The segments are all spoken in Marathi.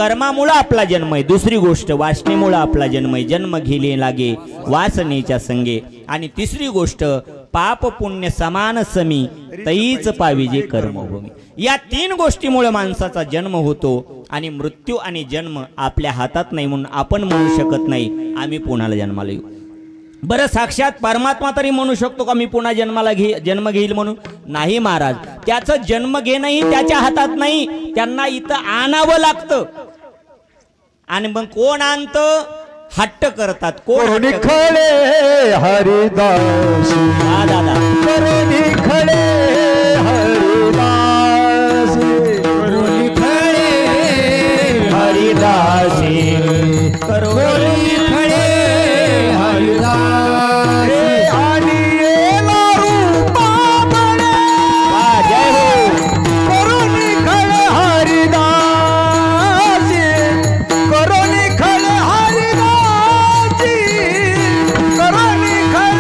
कर्मामुळे आपला जन्म आहे, दुसरी गोष्ट वासनेमुळे आपला जन्म आहे, जन्म घेले लागे वासनेच्या संगे, आणि तिसरी गोष्ट पाप पुण्य समान समी तैच पाविजे कर्मभूमी. या तीन गोष्टीमुळे माणसाचा जन्म होतो आणि मृत्यू आणि जन्म आपल्या हातात नाही म्हणून आपण म्हणू शकत नाही आम्ही पुन्हा जन्माला येऊ. बरं साक्षात परमात्मा तरी म्हणू शकतो का मी पुन्हा जन्म घेईल म्हणून? नाही महाराज, त्याचं जन्म घेणंही त्याच्या हातात नाही, त्यांना इथं आणावं लागतं. आणि मग कोण आणतं? हट्ट करतात. कोण? खळे हरिदास दादा खळे हरिदास खळे हरिदास करोनी खळे हरिदास आणि रूपा बळे जय हो करोनी खळे हरिदास करोनी खळे हरिदास करोनी खळे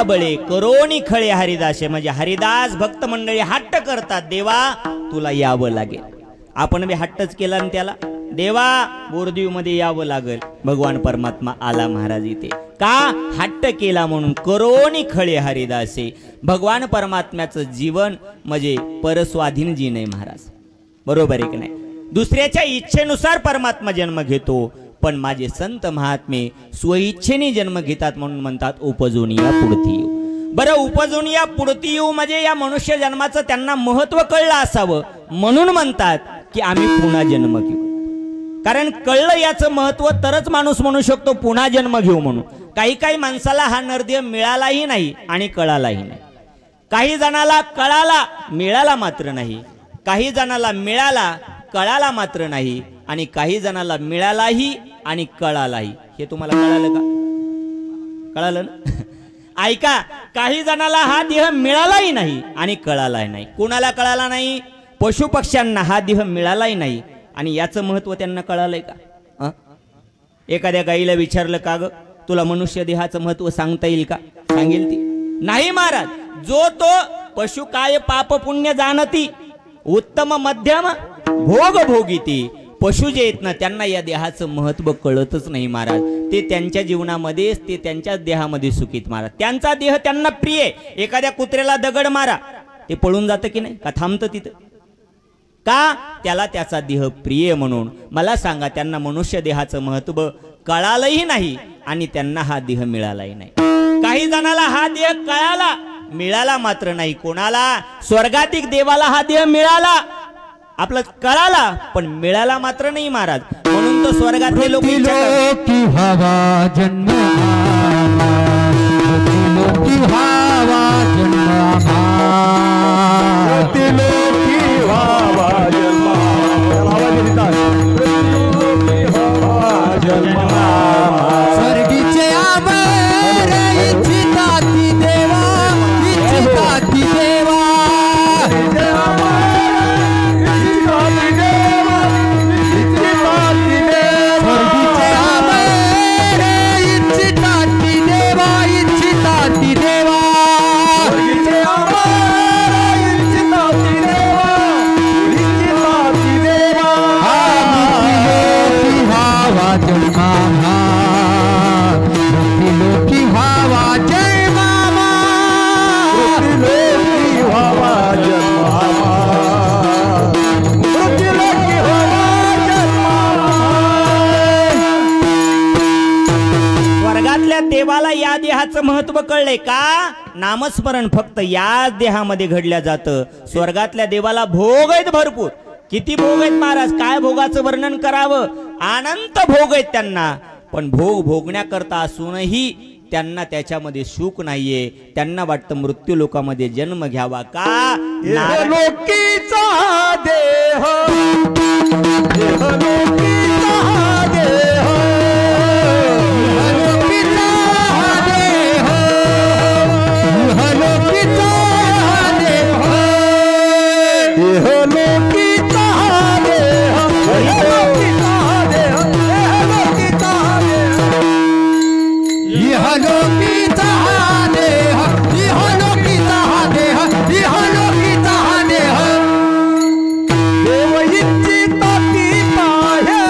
बळे करोनी खळे हरिदासे. म्हणजे हरिदास भक्त मंडळी हट्ट करतात, देवा तुला यावं लागेल. आपण बी हट्टच केला आणि त्याला देवा बोरदीव मध्ये यावं लागेल. भगवान परमात्मा आला महाराज इथे का? हट्ट केला म्हणून. करोनी खळे हरिदासे. भगवान परमात्म्याचं जीवन म्हणजे परस्वाधीन जी नाही महाराज, बरोबर आहे की नाही? दुसऱ्याच्या इच्छेनुसार परमात्मा जन्म घेतो, पण माझे संत महात्मे स्वइच्छेने जन्म घेतात म्हणून म्हणतात उपजून या पुढती येऊ. बरं उपजून या पुढती येऊ म्हणजे या मनुष्य जन्माचं त्यांना महत्व कळलं असावं म्हणून म्हणतात की आम्ही पुन्हा जन्म घेऊ. कारण कळलं याचं महत्व तरच माणूस म्हणू शकतो पुन्हा जन्म घेऊ म्हणून. काही काही माणसाला हा नरदेह मिळालाही नाही आणि कळालाही नाही. काही जणाला कळाला मिळाला मात्र नाही, काही जणाला मिळाला कळाला मात्र नाही, आणि काही जणाला मिळालाही आणि कळालाही. हे तुम्हाला कळालं का? कळालं ना? ऐका, काही जणाला हा देह मिळालाही नाही आणि कळालाही नाही. कुणाला कळाला नाही? पशु पक्ष्यांना हा देह मिळालाही नाही आणि याचं महत्व त्यांना कळालंय का? एखाद्या गाईला विचारलं का ग तुला मनुष्य देहाचं महत्व सांगता येईल का? सांगेल ती? नाही महाराज. जो तो पशु काय पाप पुण्य जाणती उत्तम मध्यम भोग भोगीती. पशु जे आहेत ना त्यांना या देहाचं महत्व कळतच नाही महाराज. ते त्यांच्या जीवनामध्येच ते त्यांच्या देहामध्ये सुखीत महाराज. त्यांचा देह त्यांना प्रिय. एखाद्या कुत्र्याला दगड मारा ते पळून जातं की नाही? का थांबतं तिथं? का? त्याला त्याचा देह प्रिय म्हणून. मला सांगा, त्यांना मनुष्य देहाचं महत्व कळालंही नाही आणि त्यांना हा देह मिळालाही नाही. काही जणाला हा देह कळाला मिळाला मात्र नाही. कोणाला? स्वर्गातिक देवाला हा देह मिळाला, आपलं कळाला पण मिळाला मात्र नाही महाराज. म्हणून तो स्वर्गातले लोक स्वर्गीचे देवाला या देहाचं महत्व कळलंय का? नामस्मरण फक्त या देहामध्ये घडल्या जातं. स्वर्गातल्या देवाला भोग आहेत भरपूर. किती भोग आहेत महाराज? काय भोगाचं वर्णन करावं? अनंत भोग आहेत त्यांना. पण भोग भोगण्याकरता असूनही त्यांना त्याच्यामध्ये सुख नाहीये. त्यांना वाटतं मृत्यू लोकामध्ये जन्म घ्यावा का? लोकीचा देह लोकीचा इहलोकीचा देह इहलोकीचा देह इहलोकीचा देह इहलोकीचा देह इहलोकीचा देह इहलोकीचा देह देव इच्छिता ती पाहे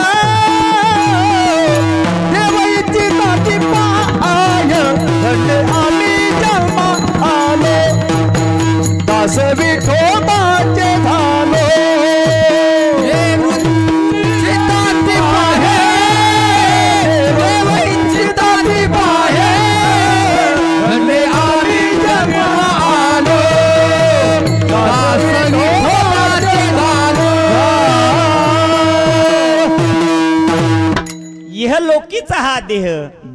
देव इच्छिता ती पाहे धन्य आम्ही जन्मा आलो दास विठोबाचे झालो देव इच्छिता ती पाहे देव इच्छिता ती पाहे धन्य आम्ही जन्मा आलो दास विठोबाचे झालो इहलोकीचा हा देह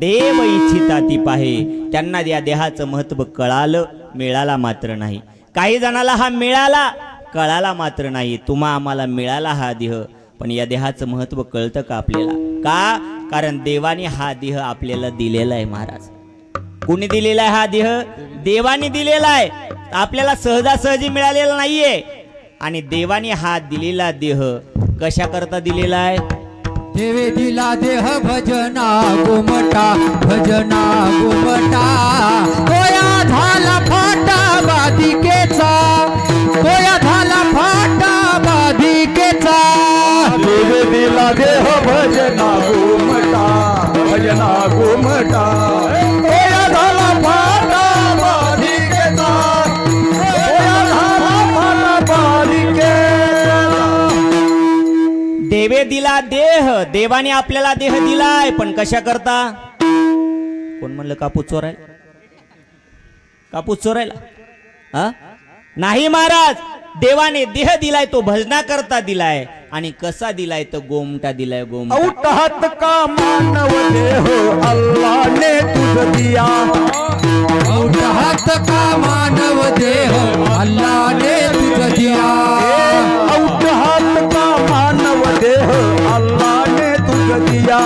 देव इच्छिता ती पाहे. त्यांना या देहाचं महत्व कळालं, मिळाला मात्र नाही. काही जणाला हा मिळाला, कळाला मात्र नाही. तुम्हा आम्हाला मिळाला हा देह, पण या देहाचं महत्व कळतं का आपल्याला? का? कारण देवाने हा देह आपल्याला दिलेला आहे महाराज. कोणी दिलेला आहे हा देह? देवाने दिलेला आहे. आपल्याला सहजासहजी मिळालेला नाहीये. आणि देवाने हा दिलेला देह कशा करता दिलेला आहे? देवे दिला देह भजना गोमटा भजना गोमटा कोया झाला फाटा बाधिकेचा कोया झाला फाटा बाधिकेचा देवे दिला देह भजना गोमटा भजना गोमटा कोया झाला फाटा बाधिकेचा कोया झाला फाटा बाधिकेचा. देवे दिला देह, देवाने आपल्याला देह दिलाय, पण कशा करता? कोण म्हणलं कापूस चोरायला? कापूस चोरायला? हा? नाही महाराज, देवाने देह दिलाय तो भजना करता दिलाय. आणि कसा दिलाय? तो गोमटा दिलाय. गोमटा औटात का मानव देह अल्लाने तुझ दिया औटात का मानव देह अल्लाने तुझ दिया औटात का मानव देह अल्लाने तुझ दिया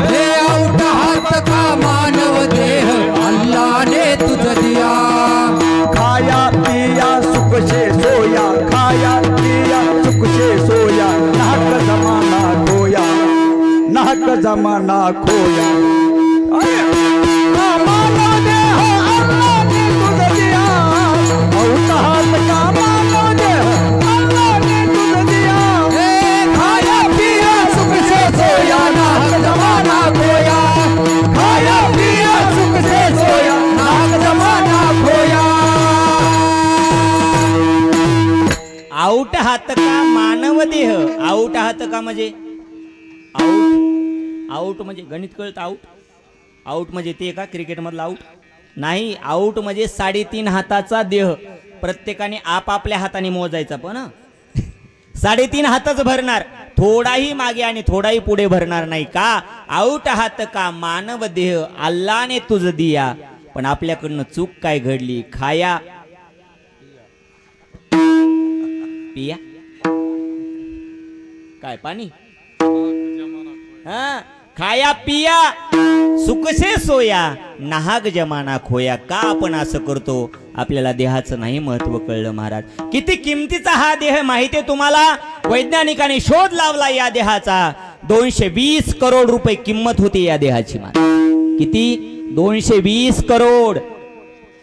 हे औटात का मानव देह अल्लाने तुझ दिया खाया पिया सुख से सोया खाया पिया सुख से सोया नाहक जमाना खोया नाहक जमाना खोया मानव देह अल्लाने तुझ दिया औटात का मानव देह अल्लाने तुझ दिया खाया पिया सुख से सोया नाहक जमाना खोया खाया पिया सुख से सोया नाहक जमाना खोया. आऊट हात का मानव देह. आऊट हात का म्हणजे आऊट. आऊट म्हणजे गणित कळतं? आऊट आऊट म्हणजे ते का क्रिकेट मधला आऊट? नाही. आऊट म्हणजे 3.5 हाताचा देह. प्रत्येकाने आपापल्या हाताने मोजायचा. पण 3.5 हातच भरणार, थोडाही मागे आणि थोडाही पुढे भरणार नाही. का? आऊट हात का मानव देह अल्लाने तुझ दिया. पण आपल्याकडनं चूक काय घडली? खाया पिया काय पाणी हा खाया पिया सुख से सोया नाहक जमाना खोया. का आपण असं करतो? आपल्याला देहाचं नाही महत्व कळलं महाराज. किती किमतीचा हा देह माहितीये तुम्हाला? वैज्ञानिकांनी शोध लावला या देहाचा. 220 करोड रुपये किंमत होती या देहाची. किती? 220 करोड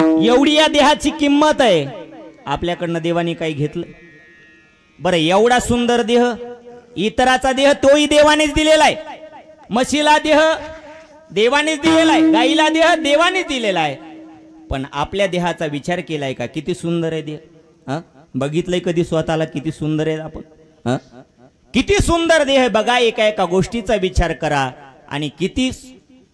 एवढी या देहाची किंमत आहे. आपल्याकडनं देवाने काही घेतलं? बरं, एवढा सुंदर देह, इतराचा देह तोही देवानेच दिलेला आहे. म्हशीला देह देवानेच दिलेला आहे, गाईला देह देवानेच दिलेला आहे. पण आपल्या देहाचा विचार केलाय का? किती सुंदर आहे देह. हा, बघितलंय कधी स्वतःला किती सुंदर आहे आपण? हा, किती सुंदर देह. बघा, एका एका गोष्टीचा विचार करा. आणि किती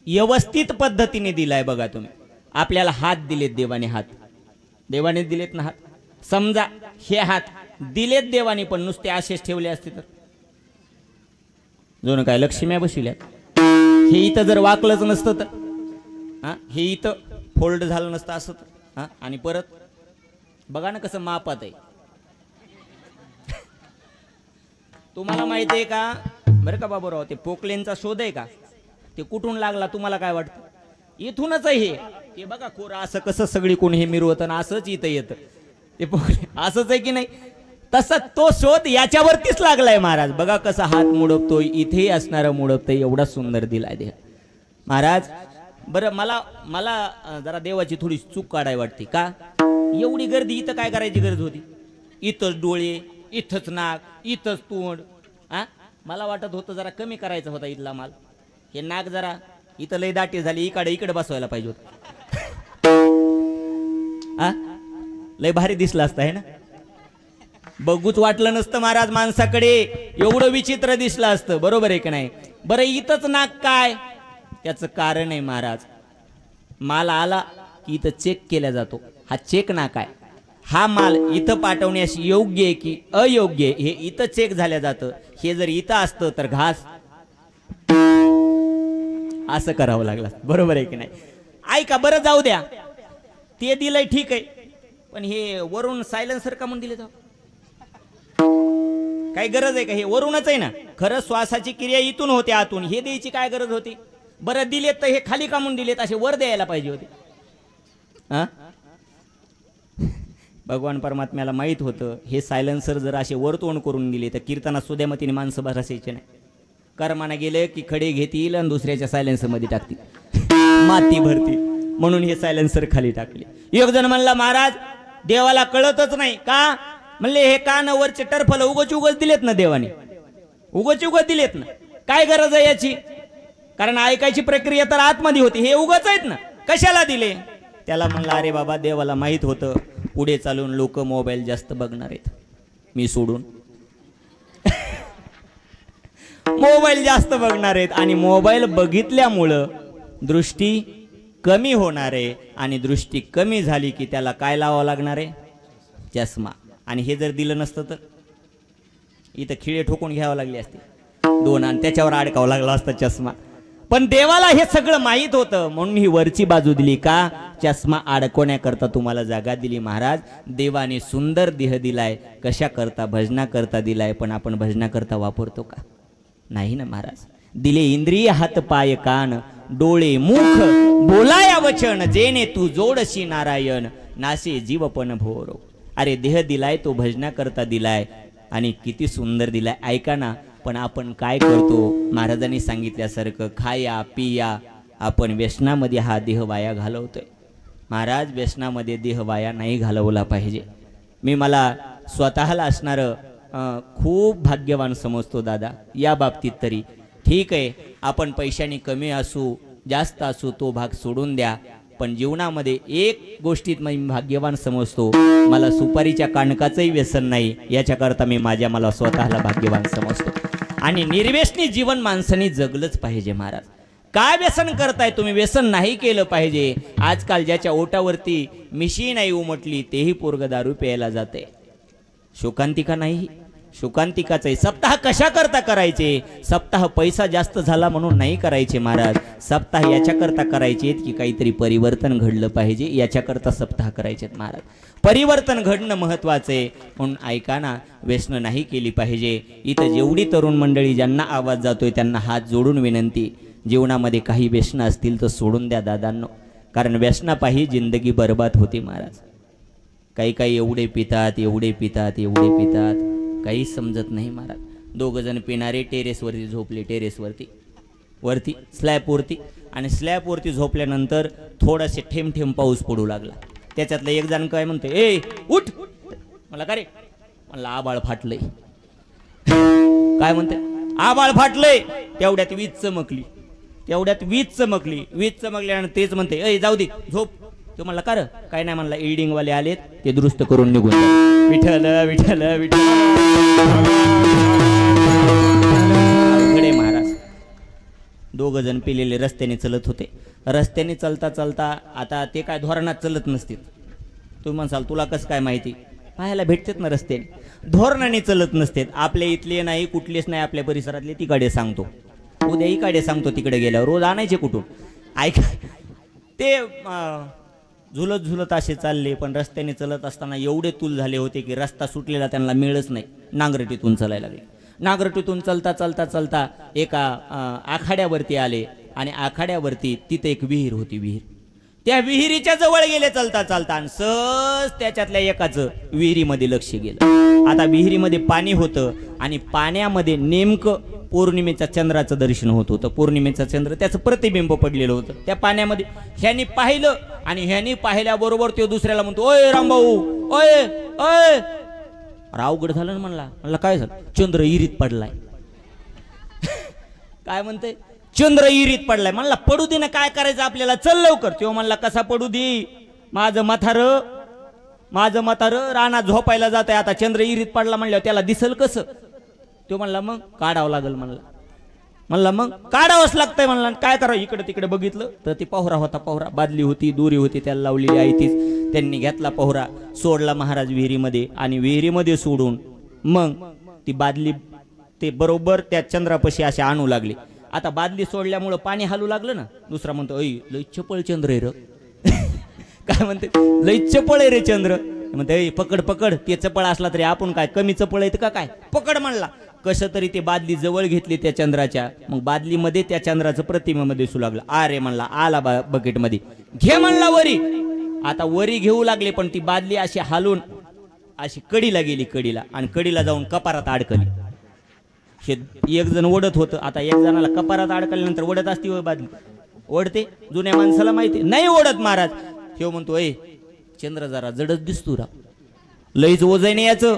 व्यवस्थित पद्धतीने दिलाय बघा तुम्ही. आपल्याला हात दिलेत देवाने, हात देवाने दिलेत ना. हात समजा हे हात दिलेत देवाने, पण नुसते असेच ठेवले असते तर जणू काय लक्ष्म्या बसविल्यात. हे इथं जर वाकलंच नसतं तर, हा, हे इथं फोल्ड झालं नसतं असं तर, हा, आणि परत बघा ना कसं मापात आहे. तुम्हाला माहिती आहे का बरं का बाबूराव, ते पोकलेनचा शोध आहे का? ते कुठून लागला तुम्हाला काय वाटतं? इथूनच आहे हे. ते बघा कोरा असं कसं सगळी कोण हे मिरवत ना, असंच इथं येतं ते पोकले. असंच आहे की नाही? तसा तो शोध याच्यावरतीच लागलाय महाराज. बघा कसा हात मुडपतोय, इथेही असणारा मुडपतोय, एवढा सुंदर दिलाय देह महाराज. बरं मला जरा देवाची थोडी चूक काढाय वाटते का. एवढी गर्दी इथं काय करायची गरज होती. इथंच डोळे, इथंच नाक, इथंच तोंड. मला वाटत होतं जरा कमी करायचा होता इथला माल. हे नाक जरा इथं लय दाटी झाली, इकडे बसवायला पाहिजे होत. लय भारी दिसलं असतं आहे ना. बघूच वाटलं नसतं महाराज माणसाकडे, एवढं विचित्र दिसलं असतं. बरोबर आहे की नाही. बरं इथंच नाक काय, त्याचं कारण आहे महाराज. माल आला की इथं चेक केला जातो. हा चेक नाक आहे. हा माल इथं पाठवण्यास योग्य आहे की अयोग्य आहे हे इथं चेक झाल्या जातं. हे जर इथं असतं तर घास असं करावं लागलं. बरोबर आहे की नाही. ऐका बरं जाऊ द्या, ते दिलंय ठीक आहे, पण हे वरून सायलेन्सर का म्हणून दिले जाऊ. काही गरज आहे का. हे वरूनच आहे ना. खरं श्वासाची क्रिया इथून होते आतून, हे द्यायची काय गरज होती. बरं दिलेत तर हे खाली का म्हणून दिलेत, असे वर द्यायला पाहिजे होते. भगवान परमात्म्याला माहित होतं हे सायलेन्सर जर असे वर तोंड करून गेले तर कीर्तनात सुद्यामतीने माणसं बसायचे नाही. कर्माना गेले की खडे घेतील आणि दुसऱ्याच्या सायलेन्सर मध्ये टाकतील, माती भरतील. म्हणून हे सायलेन्सर खाली टाकले. एक जण म्हणला महाराज देवाला कळतच नाही का. म्हणले हे कानावरचे टरफल उगच दिलेत ना देवाने, उगच दिलेत ना. काय गरज आहे याची. कारण ऐकायची प्रक्रिया तर आतमध्ये होती, हे उगच आहेत ना, कशाला दिले. त्याला म्हणलं अरे बाबा देवाला माहित होतं पुढे चालून लोक मोबाईल जास्त बघणार आहेत, मी सोडून मोबाईल जास्त बघणार आहेत. आणि मोबाईल बघितल्यामुळं दृष्टी कमी होणार आहे. आणि दृष्टी कमी झाली की त्याला काय लावावं लागणार आहे, चष्मा. आणि हे जर दिलं नसतं तर इथं खिळे ठोकून घ्यावं लागले असते दोन, आणि त्याच्यावर अडकावं लागला असता चष्मा. पण देवाला हे सगळं माहीत होतं म्हणून ही वरची बाजू दिली का, चष्मा अडकवण्याकरता तुम्हाला जागा दिली. महाराज देवाने सुंदर देह दिलाय, कशा करता, भजना करता दिलाय. पण आपण भजना करता वापरतो का, नाही ना महाराज. दिले इंद्रिय हात पाय कान डोळे मुख बोलाया वचन, जेने तू जोडशी नारायण नासे जीवपण भोरो. अरे देह दिलाय तो भजना करता दिलाय आणि किती सुंदर दिलाय. ऐका ना, पण आपण काय करतो. महाराजांनी सांगितल्यासारखं खाया पिया आपण व्यसनामध्ये हा देह वाया घालवतोय. महाराज व्यसनामध्ये देह वाया नाही घालवला पाहिजे. मी मला स्वतःला असणारं खूप भाग्यवान समजतो दादा या बाबतीत. तरी ठीक आहे आपण पैशाने कमी असू जास्त असू तो भाग सोडून द्या, पण जीवनामध्ये एक गोष्टीत मी भाग्यवान समजतो, मला सुपारीच्या काणकाचंही व्यसन नाही. याच्याकरता मी मला स्वतःला भाग्यवान समजतो. आणि निर्व्यसनी जीवन माणसाने जगलंच पाहिजे. महाराज काय व्यसन करताय तुम्ही, व्यसन नाही केलं पाहिजे. आजकाल ज्याच्या ओटावरती मिशी नाही उमटली तेही पोरग दारू प्यायला जाते. शोकांतिका नाही, शोकांतिकाचे सप्ताह कशा करता करायचे. सप्ताह पैसा जास्त झाला म्हणून नाही करायचे महाराज. सप्ताह याच्याकरता करायचे की काहीतरी परिवर्तन घडलं पाहिजे, याच्याकरता सप्ताह करायचे महाराज. परिवर्तन घडणं महत्वाचे. म्हणून ऐका ना, व्यसन नाही केली पाहिजे. इथं जेवढी तरुण मंडळी ज्यांना आवाज जातोय त्यांना हात जोडून विनंती, जीवनामध्ये काही व्यसन असतील तर सोडून द्या दादांनो. कारण व्यसनापायी जिंदगी बर्बाद होते महाराज. काही एवढे पितात एवढे पितात एवढे पितात, काही समजत नाही महाराज. दोघं जण पिणारे टेरेसवरती झोपले, टेरेसवरती वरती स्लॅबवरती. आणि स्लॅबवरती झोपल्यानंतर थोडासे ठेम ठेम पाऊस पडू लागला. त्याच्यातलं एक जण काय म्हणते, ए उठ. मला का रे, मला आबाळ फाटलंय. काय म्हणते, आबाळ फाटलंय. तेवढ्यात वीज चमकली, वीज चमकल्यानंतर तेच म्हणते, ए जाऊ दे झोप. तो म्हणला का रे, काय नाही म्हणला, इल्डिंगवाले आलेत ते दुरुस्त करून निघून जाले. विठ्ठल विठ्ठल विठ्ठल. अवघड आहे महाराज. दोघ जण पिलेले रस्त्याने चलत होते. रस्त्याने चलता चलता, आता ते काय धोरणात चलत नसतील. तुम्ही म्हणसाल तुला कसं काय माहिती, पाहायला भेटतेत ना रस्त्याने. धोरणाने चलत नसतेत. आपल्या इथले नाही कुठलेच नाही, आपल्या परिसरातले तिकडे सांगतो, उद्या इकडे सांगतो. तिकडे गेल्यावर रोज आणायचे कुठून. ऐका ते झुलत झुलत असे चालले. पण रस्त्याने चलत असताना एवढे तूल झाले होते की रस्ता सुटलेला त्यांना मिळच नाही. नांगरटीतून चालायला लागले. नांगरटीतून चलता चलता चलता एका आखाड्यावरती आले. आणि आखाड्यावरती तिथे एक विहीर होती. त्या विहिरीच्या जवळ गेले चालता चालता आणि सहज त्याच्यातल्या एकाचं विहिरीमध्ये लक्ष गेलं. आता विहिरीमध्ये पाणी होतं आणि पाण्यामध्ये नेमकं पौर्णिमेच्या चंद्राचं दर्शन होत होतं. पौर्णिमेचा चंद्र त्याचं प्रतिबिंब पडलेलं होतं त्या पाण्यामध्ये. ह्यानी पाहिलं आणि ह्यानी पाहिल्याबरोबर तो दुसऱ्याला म्हणतो, ओय रामभाऊ, ओय ओय. अवघड झालं ना म्हणला काय झालं? चंद्र इरीत पडलाय. काय म्हणते? चंद्र इरीत पडलाय. म्हणला पडू दे ना, काय करायचं आपल्याला, चल लवकर. तो म्हणला कसा पडू दे, माझं म्हातार रानात झोपायला जात आहे, आता चंद्र इरीत पडला म्हणल्यावर त्याला दिसल कसं? तो म्हणला मग काढावं लागल. म्हणला मग काढावंच लागतंय. म्हणला काय करावं? इकडे तिकडे बघितलं तर ती पोहरा होता. पोहरा बादली होती, दोरी होती त्याला लावलेली आहे तीच. त्यांनी घेतला पोहरा, सोडला महाराज विहिरीमध्ये आणि विहिरीमध्ये सोडून मग ती बादली ते बरोबर त्या चंद्रापाशी असे आणू लागले. आता बादली सोडल्यामुळं पाणी हालू लागलं ना. दुसरा म्हणतो, ऐ लई चपळ चंद्र आहे र. काय म्हणते? लई चपळ आहे रे चंद्र. म्हणते पकड पकड. ते चपळ असला तरी आपण काय कमी चपळ आहेत का काय? पकड म्हणला. कसं तरी ते बादली जवळ घेतली त्या चंद्राच्या. मग बादलीमध्ये त्या चंद्राचं प्रतिमेमध्ये दिसू लागलं. अरे म्हणला आला बकेटमध्ये, घे म्हणला वरी. आता वरी घेऊ लागले पण ती बादली अशी हालून अशी कडीला गेली, कडीला, आणि कडीला जाऊन कपारात अडकली. एक जण ओढत होतं. आता एक जणाला कपारात अडकल्यानंतर ओढत असती व बादली ओढते. जुन्या माणसाला माहिती नाही ओढत महाराज. हे म्हणतो, ए चंद्र जरा जडच दिसतो रा, लईच ओझ नाही याचं,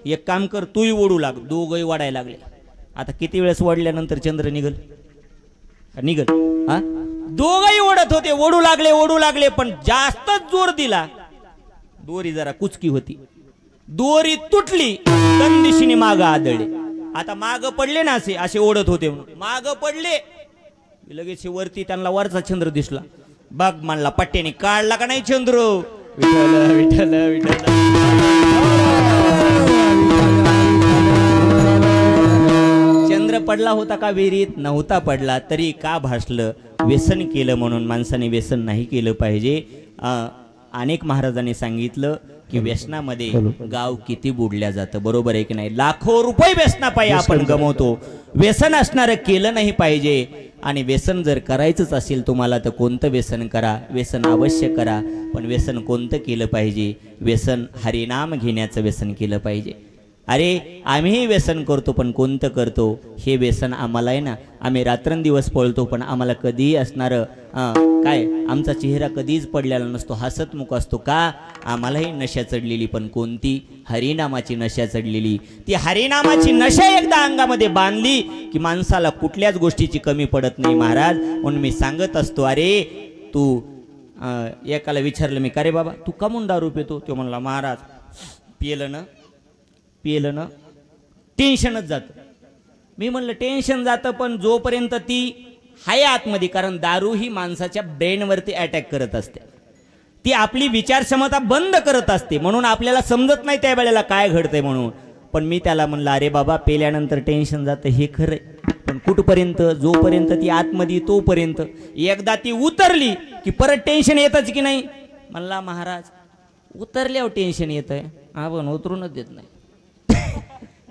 एक काम कर तूही ओढू लाग. दोघंही वाढायला लागले. आता किती वेळेस ओढल्यानंतर चंद्र निघल? हा, दोघंही ओढत होते, ओढू लागले पण जास्तच जोर दिला. दोरी जरा कुचकी होती, दोरी तुटली, दिशेने माग आदळले. आता माग पडले ना, असे ओढत होते, माग पडले. लगेच वरती त्यांना वरचा चंद्र दिसला. बघ म्हणला पट्ट्याने काढला का नाही चंद्र? विठ्ठल विठ्ठल विठ्ठल. चंद्र पडला होता का विहिरीत? नव्हता पडला. तरी का भासलं? व्यसन केलं म्हणून. माणसाने व्यसन नाही केलं पाहिजे. अनेक महाराजांनी सांगितलं की व्यसनामध्ये गाव किती बुडल्या जातं. बरोबर आहे की नाही? लाखो रुपये व्यसनापायी आपण गमवतो. व्यसन असणारं केलं नाही पाहिजे. आणि व्यसन जर करायचंच असेल तुम्हाला तर कोणतं व्यसन करा, व्यसन अवश्य करा. पण व्यसन कोणतं केलं पाहिजे? व्यसन हरिनाम घेण्याचं व्यसन केलं पाहिजे. अरे आम्हीही व्यसन करतो पण कोणतं करतो? हे व्यसन आम्हाला आहे ना, आम्ही रात्रंदिवस पळतो पण आम्हाला कधीही असणारं काय, आमचा चेहरा कधीच पडलेला नसतो, हसतमुख असतो. का? आम्हालाही नशा चढलेली. पण कोणती? हरिनामाची नशा चढलेली. ती हरिनामाची नशा एकदा अंगामध्ये बांधली की माणसाला कुठल्याच गोष्टीची कमी पडत नाही महाराज. म्हणून मी सांगत असतो, अरे तू एकाला विचारलं मी, का रे बाबा तू का म्हणून दारू पितो? तो म्हणला, महाराज पिलं ना टेन्शनच जातं. मी म्हणलं टेन्शन जातं पण जोपर्यंत ती हाय आतमध्ये, कारण दारू ही माणसाच्या ब्रेनवरती अटॅक करत असते, ती आपली विचारक्षमता बंद करत असते. म्हणून आपल्याला समजत नाही त्या वेळेला काय घडतंय म्हणून. पण मी त्याला म्हणलं, अरे बाबा पेल्यानंतर टेन्शन जातं हे खरंय, पण कुठपर्यंत? जोपर्यंत ती आतमध्ये तोपर्यंत. एकदा ती उतरली की परत टेन्शन येतच की नाही? म्हणला, महाराज उतरल्यावर टेन्शन येतंय, आपण उतरूनच देत नाही.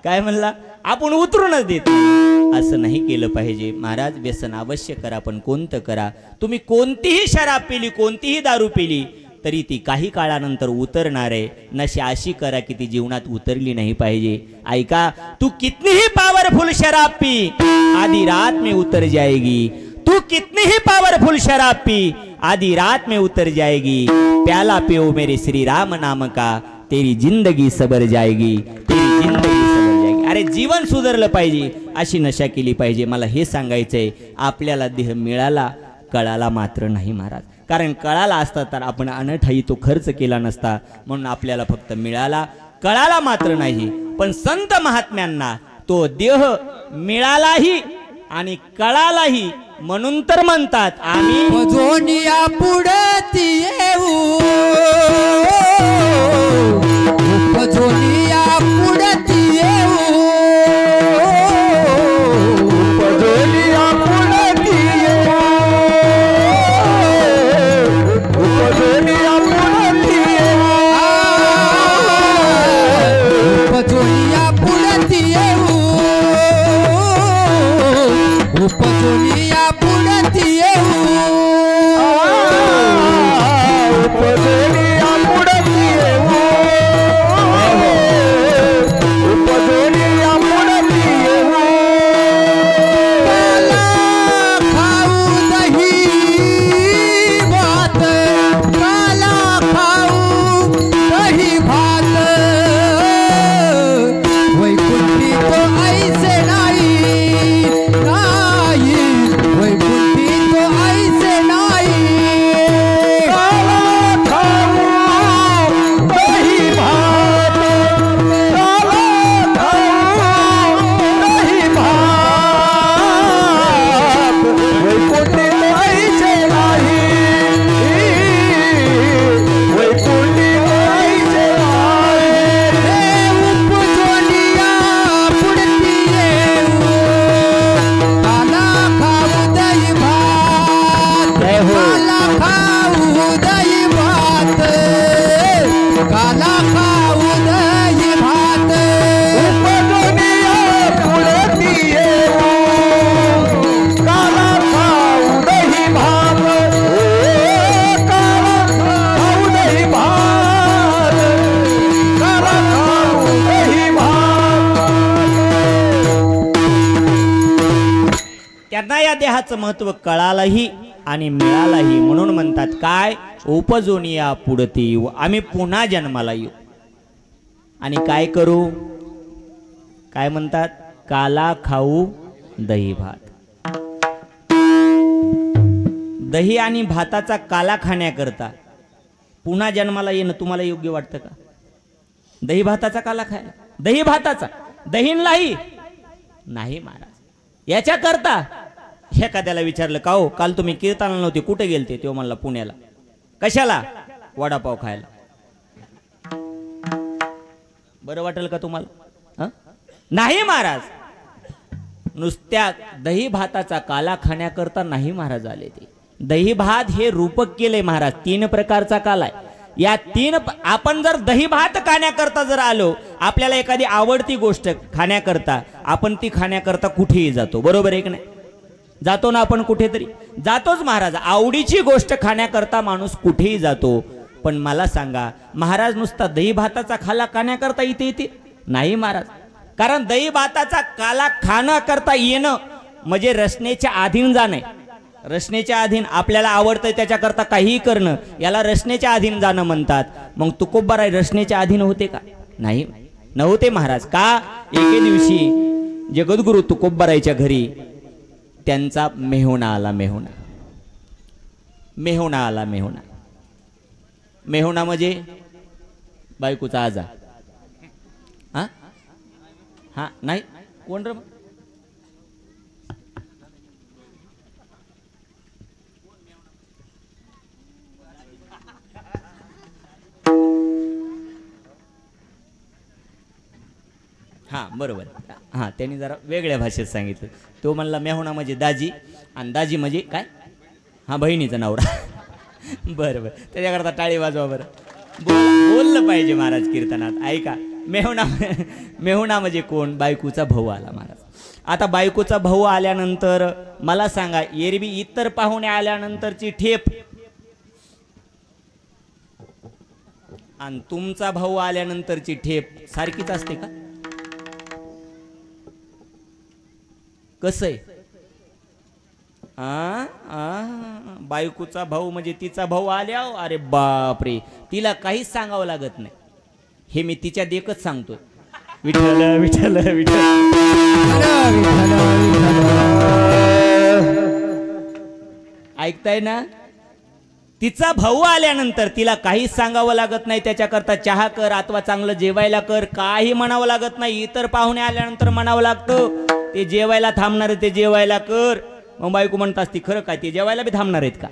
काय म्हणला? आपण उतरूनच देत नाही. असं नाही केलं पाहिजे महाराज. व्यसन अवश्य करा पण कोणतं करा? तुम्ही कोणतीही शराब पिली, कोणतीही दारू पिली तरी ती काही काळानंतर उतरणार आहे. नशा अशी करा की ती जीवनात उतरली नाही पाहिजे. ऐका, तू कितनीही पावरफुल शराब पी, आधी रात में उतर जाएगी. तू कितनी ही पावरफुल शराब पी, आधी रात में उतर जाएगी. प्याला पियो मेरे श्री राम नाम का, तेरी जिंदगी सबर जाएगी, तेरी जिंदगी सबर जाएगी. अरे जीवन सुधारलं पाहिजे, अशी नशा केली पाहिजे. मला हे सांगायचंय, आपल्याला देह मिळाला, कळाला मात्र नाही महाराज. कारण कळाला असता तर आपण अनठाई तो खर्च केला नसता. म्हणून आपल्याला फक्त मिळाला, कळाला मात्र नाही. पण संत महात्म्यांना तो देह मिळालाही आणि कळालाही, म्हणून तर म्हणतात आम्ही जोनिया पुढती येऊ, जोनिया पुढती येऊ, जोनिया पुढती येऊ, जोनिया पुढती येऊ, जोनिया पुढती येऊ, जोनिया पुढती येऊ. त्यांना या देहाचं महत्व कळालंही आणि मिळालंही, म्हणून म्हणतात काय, उपजून या पुढती येऊ, आम्ही पुन्हा जन्माला येऊ. आणि काय करू, काय म्हणतात, काला खाऊ दही भात. दही आणि भाताचा काला खाण्याकरता पुन्हा जन्माला येणं तुम्हाला योग्य वाटतं का? दही भाताचा काला खायला, दही भाताचा, दहीनलाही नाही महाराज. याच्या करता एखाद्याला विचारलं, का हो काल तुम्ही कीर्तनाला नव्हते, कुठे गेलते? तो म्हणला पुण्याला. कशाला? वडापाव खायला. बरं वाटेल का तुम्हाला? नाही महाराज, नुसत्या दही भाताचा काला खाण्याकरता नाही महाराज आले. ते दही भात हे रूपक केले महाराज. 3 प्रकारचा काला आहे. या 3 आपण जर दही भात खाण्याकरता जर आलो, आपल्याला एखादी आवडती गोष्ट खाण्याकरता, आपण ती खाण्याकरता कुठेही जातो, बरोबर आहे की नाही? जातो ना आपण, कुठेतरी जातोच महाराज. आवडीची गोष्ट खाण्याकरता माणूस कुठेही जातो. पण मला सांगा महाराज, नुसता दही भाताचा खाला खाण्याकरता इथे येते? नाही महाराज. कारण दही भाताचा काला खाण्याकरता येणं म्हणजे रचनेच्या अधीन जाणं. रचनेच्या अधीन आपल्याला आवडतं त्याच्याकरता काहीही करणं, याला रचनेच्या अधीन जाणं म्हणतात. मग तुकोबाराय रचनेच्या अधीन होते का? नाही, नव्हते महाराज. का? एके दिवशी जगद्गुरु तुकोबारायच्या घरी त्यांचा मेहुणा आला. मेहुणा आला. मेहुणा म्हणजे बायकोचा आजा. हा हा नाही, कोण रे? हा बरोबर. हा त्यांनी जरा वेगळ्या भाषेत सांगितलं. तो म्हणला मेहुणा म्हणजे दाजी, आणि दाजी म्हणजे काय? हा बहिणीचा नवरा. बरं बरं, त्याच्याकरता टाळी वाजवा बरं. बोललं पाहिजे महाराज कीर्तनात. ऐका, मेहुणा म्हणजे कोण? बायकोचा भाऊ आला महाराज. आता बायकोचा भाऊ आल्यानंतर मला सांगा, एरवी इतर पाहुणे आल्यानंतरची ठेप आणि तुमचा भाऊ आल्यानंतरची ठेप सारखीच असते का? कसं आहे? बायकोचा भाऊ म्हणजे तिचा भाऊ आल्या, अरे बापरे, तिला काहीच सांगावं लागत नाही. हे मी तिच्या देखत सांगतोय. विठ्ठल विठ्ठल विठ्ठल. ऐकताय ना? तिचा भाऊ आल्यानंतर तिला काहीच सांगावं लागत नाही. त्याच्याकरता चहा कर अथवा चांगलं जेवायला कर, काही म्हणावं लागत नाही. इतर पाहुणे आल्यानंतर म्हणावं लागतं, ते जेवायला थांबणार ते जेवायला कर. मग बायको म्हणत असती, खरं काय ते जेवायला बी थांबणार आहेत का?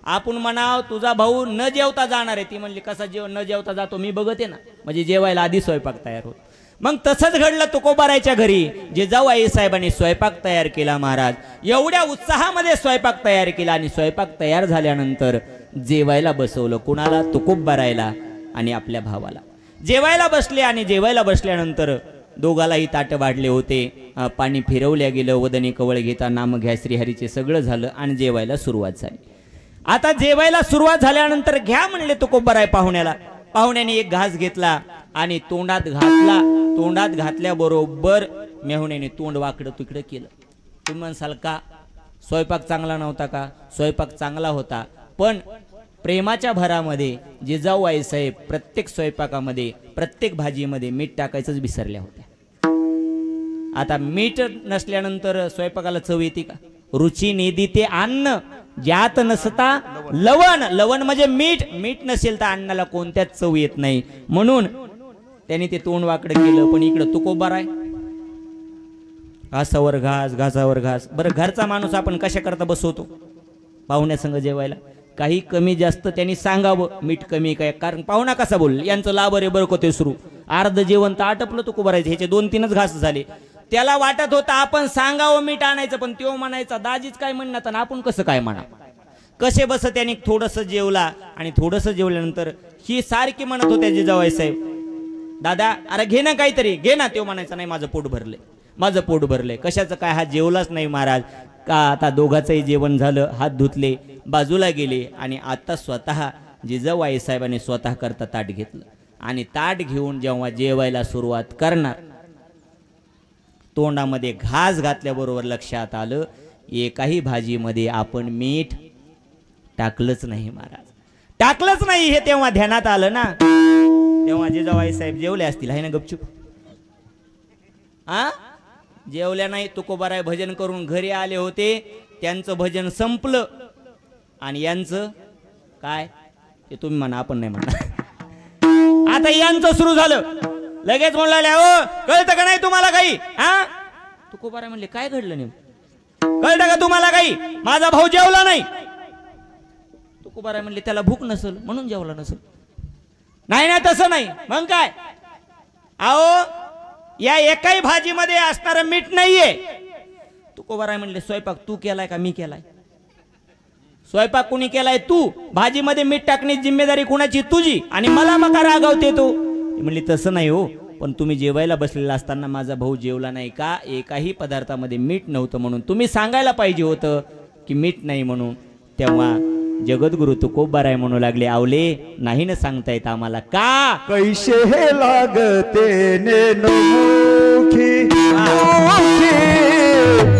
आपण म्हणाव तुझा भाऊ न जेवता जाणार आहे. ती म्हणली, कसा न जेवता जातो? मी बघते ना. म्हणजे जेवायला आधी स्वयंपाक तयार होत. मग तसंच घडलं तुकोबारायच्या घरी. जिजाऊ आई साहेबांनी स्वयंपाक तयार केला महाराज. एवढ्या उत्साहामध्ये स्वयंपाक तयार केला आणि स्वयंपाक तयार झाल्यानंतर जेवायला बसवलं. कुणाला? तुकोबारायला आणि आपल्या भावाला. जेवायला बसले आणि जेवायला बसल्यानंतर दोघालाही ताट वाढले होते. पाणी फिरवल्या गेलं. वदनी कवळ घेता नाम घ्या श्रीहरीचे सगळं झालं आणि जेवायला सुरुवात झाली. आता जेवायला सुरुवात झाल्यानंतर घ्या म्हणले तुकोबाराय पाहुण्याला. पाहुण्याने एक घास घेतला आणि तोंडात घातला. तोंडात घातल्याबरोबर मेहुण्याने तोंड वाकडं तिकडं केलं. तुम्ही म्हणसाल का स्वयंपाक चांगला नव्हता का? स्वयंपाक चांगला होता, पण प्रेमाच्या भरामध्ये जिजाऊ आई साहेब प्रत्येक स्वयंपाकामध्ये प्रत्येक भाजीमध्ये मीठ टाकायचंच विसरल्या होत्या. आता मीठ नसल्यानंतर स्वयंपाकाला चव येते का? रुची नेदिते अन्न ज्यात नसता लवण. लवण म्हणजे मीठ. मीठ नसेल तर अन्नाला कोणत्याच चव येत नाही. म्हणून त्यांनी ते तोंड वाकडं केलं. पण इकडं तुकोबाराय घासावर घास घासावर घास. बरं, घरचा माणूस आपण कशा करता बसवतो पाहुण्यासंग जेवायला? काही कमी जास्त त्यांनी सांगावं, मीठ कमी काय. कारण पाहुणा कसा बोल, यांचं लाभर आहे बरं को ते सुरू. अर्ध जेवण तर आटपलं तुकोबारायचं. ह्याचे 2-3च घास झाले. त्याला वाटत होतं आपण सांगावं मीठ आणायचं, पण तो म्हणायचा दाजीच काय म्हणणार आणि आपण कसं काय म्हणा. कसे बस त्यांनी थोडंसं जेवला आणि थोडंसं जेवल्यानंतर ही सारखी म्हणत होत्या जिजाऊ साहेब, दादा अरे घे ना काहीतरी, घे ना. तो म्हणायचा नाही माझं पोट भरलंय, माझं पोट भरलंय. कशाचं काय? हा जेवलाच नाही महाराज. का आता दोघांचंही जेवण झालं, हात धुतले, बाजूला गेले आणि आता स्वतः जिजाऊ आई साहेबांनी स्वतः करता ताट घेतलं आणि ताट घेऊन जेव्हा जेवायला सुरुवात करणार, तोंडामध्ये घास घातल्याबरोबर लक्षात आलं एकाही भाजीमध्ये आपण मीठ टाकलंच नाही महाराज, टाकलंच नाही. हे तेव्हा ध्यानात आलं ना, तेव्हा जिजाबाई साहेब जेवले असतील आहे ना गपचूप. जेवल्या नाही. तुकोबाराय भजन करून घरी आले होते, त्यांचं भजन संपलं आणि यांचं काय ते तुम्ही म्हणा, आपण नाही म्हणा. आता यांचं सुरू झालं. लगेच म्हणले, ओ कळतं का नाही तुम्हाला काही? तुकोबाराय म्हणले काय घडलं नेमकं, कळतं का तुम्हाला काही? माझा भाऊ जेवला नाही. तुकोबाराय म्हणले त्याला भूक नसेल म्हणून जेवला नसेल. नाही ना तसं नाही. मग काय? आओ या एकाही भाजीमध्ये असणारं मीठ नाहीये. तुकोबाराय म्हणले स्वयंपाक तू केलाय का मी केलाय? स्वयंपाक कुणी केलाय? तू. भाजीमध्ये मीठ टाकण्याची जिम्मेदारी कुणाची? तुझी. आणि मला मका रागावते तो. म्हणली तसं नाही हो, पण तुम्ही जेवायला बसलेला असताना माझा भाऊ जेवला नाही का? एकाही पदार्थामध्ये मीठ नव्हतं म्हणून तुम्ही सांगायला पाहिजे होतं की मीठ नाही म्हणून. तेव्हा जगद्गुरु तुकोबाराय म्हणू लागले, आवले नाही ना सांगता येत आम्हाला का? कैसे लागते नेनुमुखी मुखी,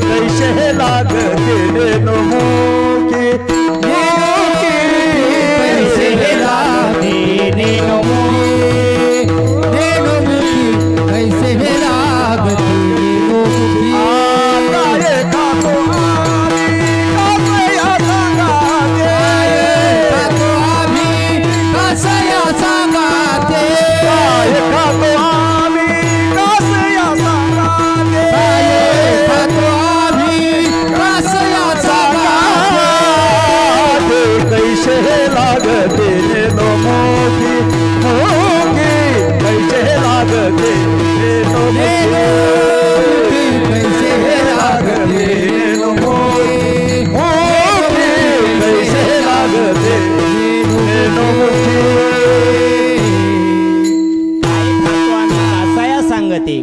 कैसे लागते नेनुमुखी मुखी, कैसे लागते नेनुमुखी कैसे लागते नेनुमुखी. आता एका तो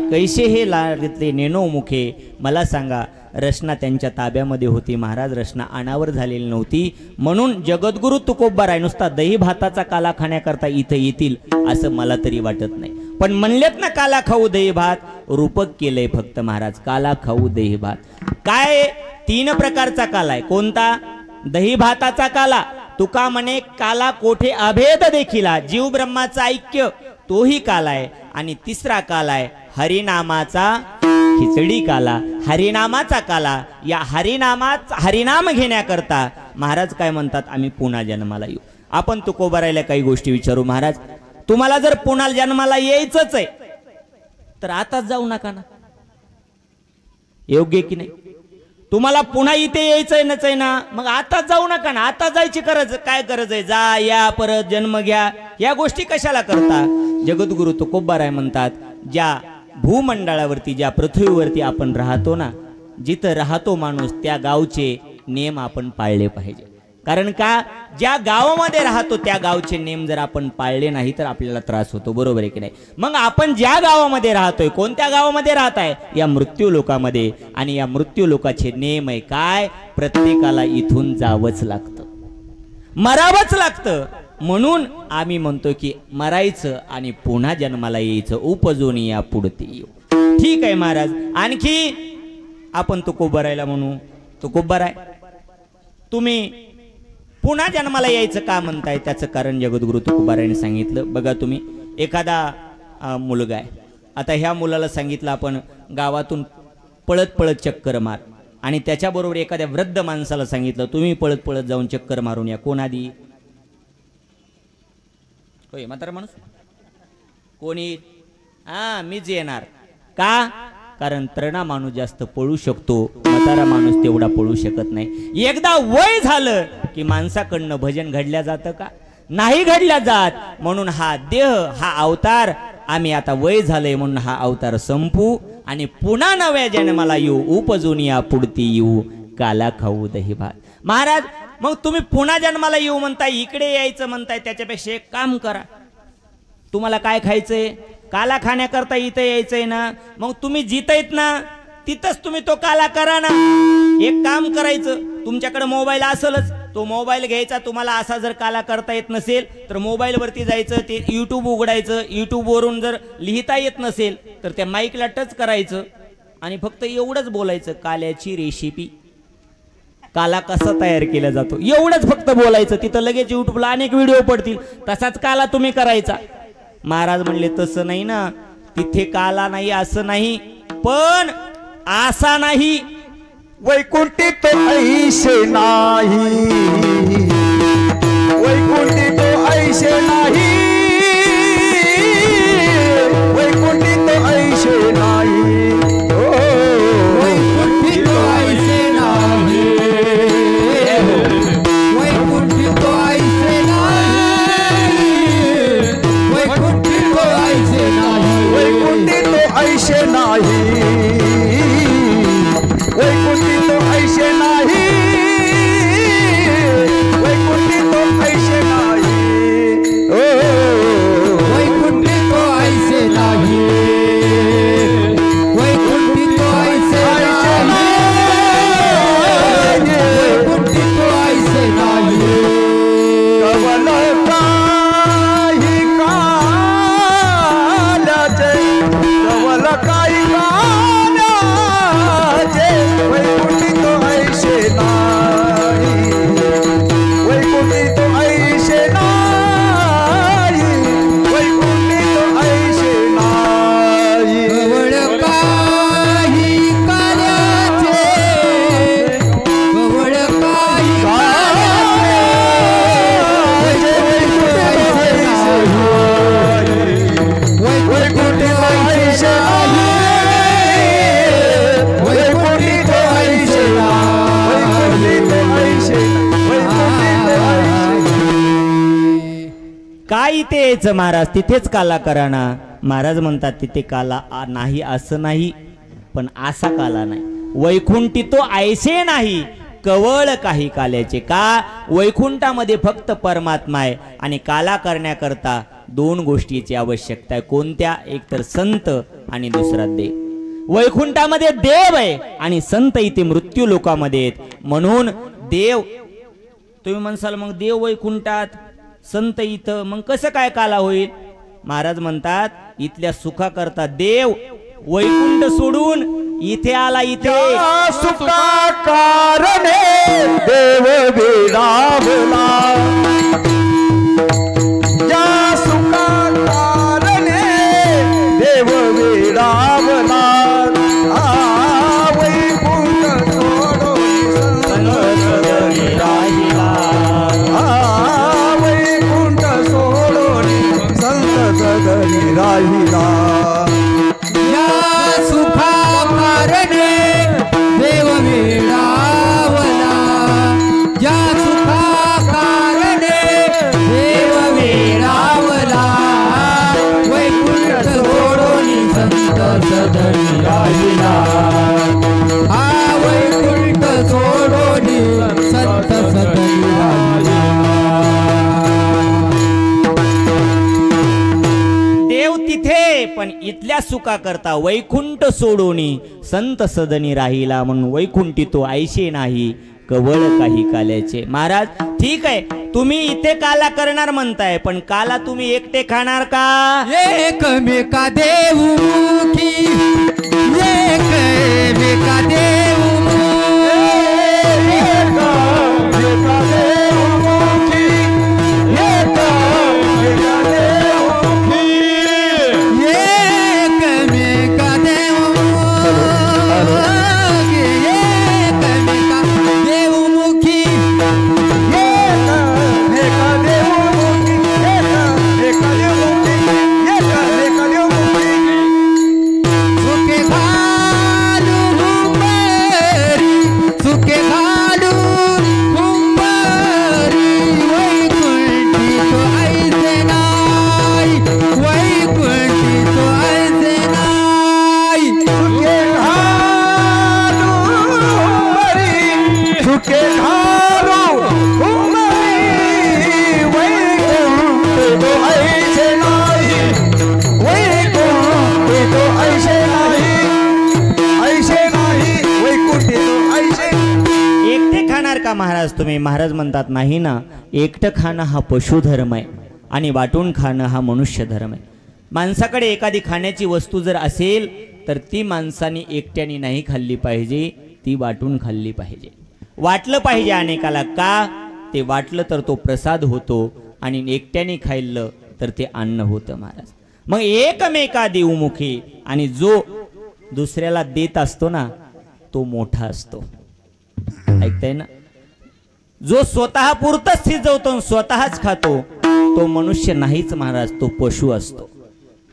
कैसे हे लागते नेनो मुखे. मला सांगा, रचना त्यांच्या ताब्यामध्ये होती महाराज, रचना अनावर झालेली नव्हती. म्हणून जगद्गुरु तुकोबाराय नुसता दही भाताचा काला खाण्याकरता इथं येतील असं मला तरी वाटत नाही. पण म्हणलेत ना काला खाऊ दही भात, रूपक केलंय फक्त महाराज. काला खाऊ दही भात काय? 3 प्रकारचा काला आहे. कोणता? दही भाताचा काला. तुका म्हणे काला कोठे अभेद देखिला, जीव ब्रह्माचा ऐक्य तोही काला आहे. आणि तिसरा काला आहे हरिनामाचा खिचडी काला. हरिनामाचा काला. या हरिनाम घेण्याकरता महाराज काय म्हणतात, आम्ही पुन्हा जन्माला येऊ. आपण तुकोबारायला काही गोष्टी विचारू. महाराज तुम्हाला जर पुन्हा जन्माला यायचंच आहे तर आताच जाऊ नका ना, योग्य की नाही? तुम्हाला पुन्हा इथे यायचंय नचय ना, मग आताच जाऊ नका ना. आता जायची काय गरज आहे? जा या परत जन्म घ्या, या गोष्टी कशाला करता? जगद्गुरु तुकोबाराय म्हणतात, ज्या भूमंडळावरती ज्या पृथ्वीवरती आपण राहतो ना, जिथं राहतो माणूस त्या गावचे नियम आपण पाळले पाहिजे. कारण का? ज्या गावामध्ये राहतो त्या गावचे नियम जर आपण पाळले नाही तर आपल्याला त्रास होतो. बरोबर आहे की नाही? मग आपण ज्या गावामध्ये राहतोय, कोणत्या गावामध्ये राहताय? या मृत्यू लोकामध्ये. आणि या मृत्यू लोकाचे नियम आहे काय? प्रत्येकाला इथून जावंच लागतं, मरावंच लागतं. म्हणून आम्ही म्हणतो की मरायचं आणि पुन्हा जन्माला यायचं, उपजून या पुढते येऊ. ठीक आहे महाराज. आणखी आपण तुकोबारायला म्हणू, तुकोबाराय तुम्ही पुन्हा जन्माला यायचं का म्हणताय? त्याचं कारण जगद्गुरु तुकोबारायने सांगितलं. बघा तुम्ही, एखादा मुलगा आहे. आता ह्या मुलाला सांगितलं आपण गावातून पळत पळत चक्कर मार, आणि त्याच्याबरोबर एखाद्या वृद्ध माणसाला सांगितलं तुम्ही पळत पळत जाऊन चक्कर मारून या. कोण आधी? होय म्हातारा माणूस? कोणी? मीच येणार. का? कारण तरुणा माणूस जास्त पळू शकतो, म्हातारा माणूस तेवढा पळू शकत नाही. एकदा वय झालं की माणसाकडनं भजन घडल्या जातं का? नाही घडल्या जात. म्हणून हा देह, हा अवतार, आम्ही आता वय झालंय म्हणून हा अवतार संपू आणि पुन्हा नव्या जन्माला येऊ, उपजून या पुढती येऊ, काला खाऊ दही भात. महाराज मग तुम्ही पुन्हा जन्माला येऊ म्हणताय, इकडे यायचं म्हणताय, त्याच्यापेक्षा एक काम करा. तुम्हाला काय खायचंय? काला खाण्याकरता इथं यायचंय ना, मग तुम्ही जिथं ना तिथंच तुम्ही तो काला करा ना. एक काम करायचं, तुमच्याकडे मोबाईल असेलच, तो मोबाईल घ्यायचा. तुम्हाला असा जर काला करता येत नसेल तर मोबाईलवरती जायचं, ते यूट्यूब उघडायचं. यूट्यूबवरून जर लिहिता येत नसेल तर त्या माईकला टच करायचं आणि फक्त एवढंच बोलायचं, काल्याची रेसिपी. काला कसा तयार केला जातो एवढंच फक्त बोलायचं. तिथं लगेच युट्यूबला अनेक व्हिडिओ पडतील, तसाच काला तुम्ही करायचा. महाराज म्हणले तसं नाही ना, तिथे काला नाही असं नाही, पण असा नाही. वैकुंठी तो ऐसे नाही, वैकुंठी तो ऐसे नाही, वैकुंठी तो ऐसे नाही, वैकुंठी तो ऐसे नाही, वैकुंठी तो ऐसे नाही, वैकुंठी तो ऐसे नाही, वैकुंठी तो ऐसे नाही, वैकुंठी तो ऐसे नाही, वैकुंठी तो ऐसे नाही, वैकुंठी तो ऐसे नाही, वैकुंठी तो ऐसे नाही, वैकुंठी तो ऐसे नाही. कवल काही काल्याचे, कवल काही काल्याचे, वैकुंठी तो ऐसे नाही, वैकुंठी तो ऐसे नाही, वैकुंठी तो ऐसे नाही. कवळ काही काल्याचे, कवळ काही काल्याचे, वैकुंठी तो ऐसे नाही, वैकुंठी तो ऐसे नाही, वैकुंठी तो ऐसे, वैकुंठी तो ऐसे. काय इथे यायचं महाराज, तिथेच काला करा ना. महाराज म्हणतात तिथे काला नाही असं नाही, पण असा काला नाही. वैकुंठी तो ऐसे नाही, कवळ काही काल्याचे. का? वैकुंठामध्ये फक्त परमात्मा आहे आणि काला करण्याकरता दोन गोष्टीची आवश्यकता आहे. कोणत्या? एक तर संत आणि दुसरा देव. वैकुंठामध्ये देव आहे आणि संत इथे मृत्यू लोकामध्ये आहेत. म्हणून देव, तुम्ही म्हणसाल मग देव वैकुंठात संत इथं, मग कसं काय काला होईल? महाराज म्हणतात इथल्या सुखाकरता देव वैकुंठ सोडून इथे आला. इथे सुखा कारणे देव विरावला, या सुखा कारणे देव विरावला, वैकुंठ सोडून संत राहिला, वैकुंठ सोडून संत सदरी राहिला. या सुखा कारणे देव वेडावला, या सुखा कारणे देव वेडावला, वैकुंठ सोडून संत सदरी राहिला, हा वैकुंठ सोडून संत सदरी राहिला. देव तिथे पण इथल्या सुखा करता वैकुंठ सोडून संत सदनी राहिला. म्हणून वैकुंठी तो ऐशे नाही, कवळ काही काल्याचे. महाराज ठीक आहे, तुम्ही इथे काला करणार म्हणताय, पण काला तुम्ही एकटे खाणार का? एकमेका देवमुखी, एकमेका देवमुखी, एकमेका देवमुखी, एकमेका देवमुखी, एकमेका देवमुखी, एकमेका देवमुखी, एकमेका देवमुखी, एकमेका देवमुखी, एकमेका देवमुखी. सुखे घालू हुंबरी, सुखे घालू हुंबरी, वैकुंठी तो ऐसे नाही, वैकुंठी तो ऐसे नाही. सुखे घालू हुंबरी, सुखे घालू हुंबरी, वैकुंठी तो ऐसे नाही, वैकुंठी तो ऐसे नाही, ऐसे नाही, वैकुंठी तो ऐसे. एकटे खाणार का महाराज तुम्ही? महाराज म्हणतात नाही ना, एकटं खाणं हा पशुधर्म आहे आणि वाटून खाणं हा मनुष्य धर्म आहे. माणसाकडे एखादी खाण्याची वस्तू जर असेल तर ती माणसाने एकट्याने नाही खाल्ली पाहिजे, ती वाटून खाल्ली पाहिजे. वाटलं पाहिजे अनेकाला. का? ते वाटलं तर तो प्रसाद होतो आणि एकट्याने खाल्लं तर ते अन्न होतं महाराज. मग एकमेका देवमुखी, आणि जो दुसऱ्याला देत असतो ना तो मोठा असतो. ऐकताय ना? जो स्वतः पुरतच शिजवतो स्वतःच खातो तो मनुष्य नाहीच महाराज, तो पशु असतो.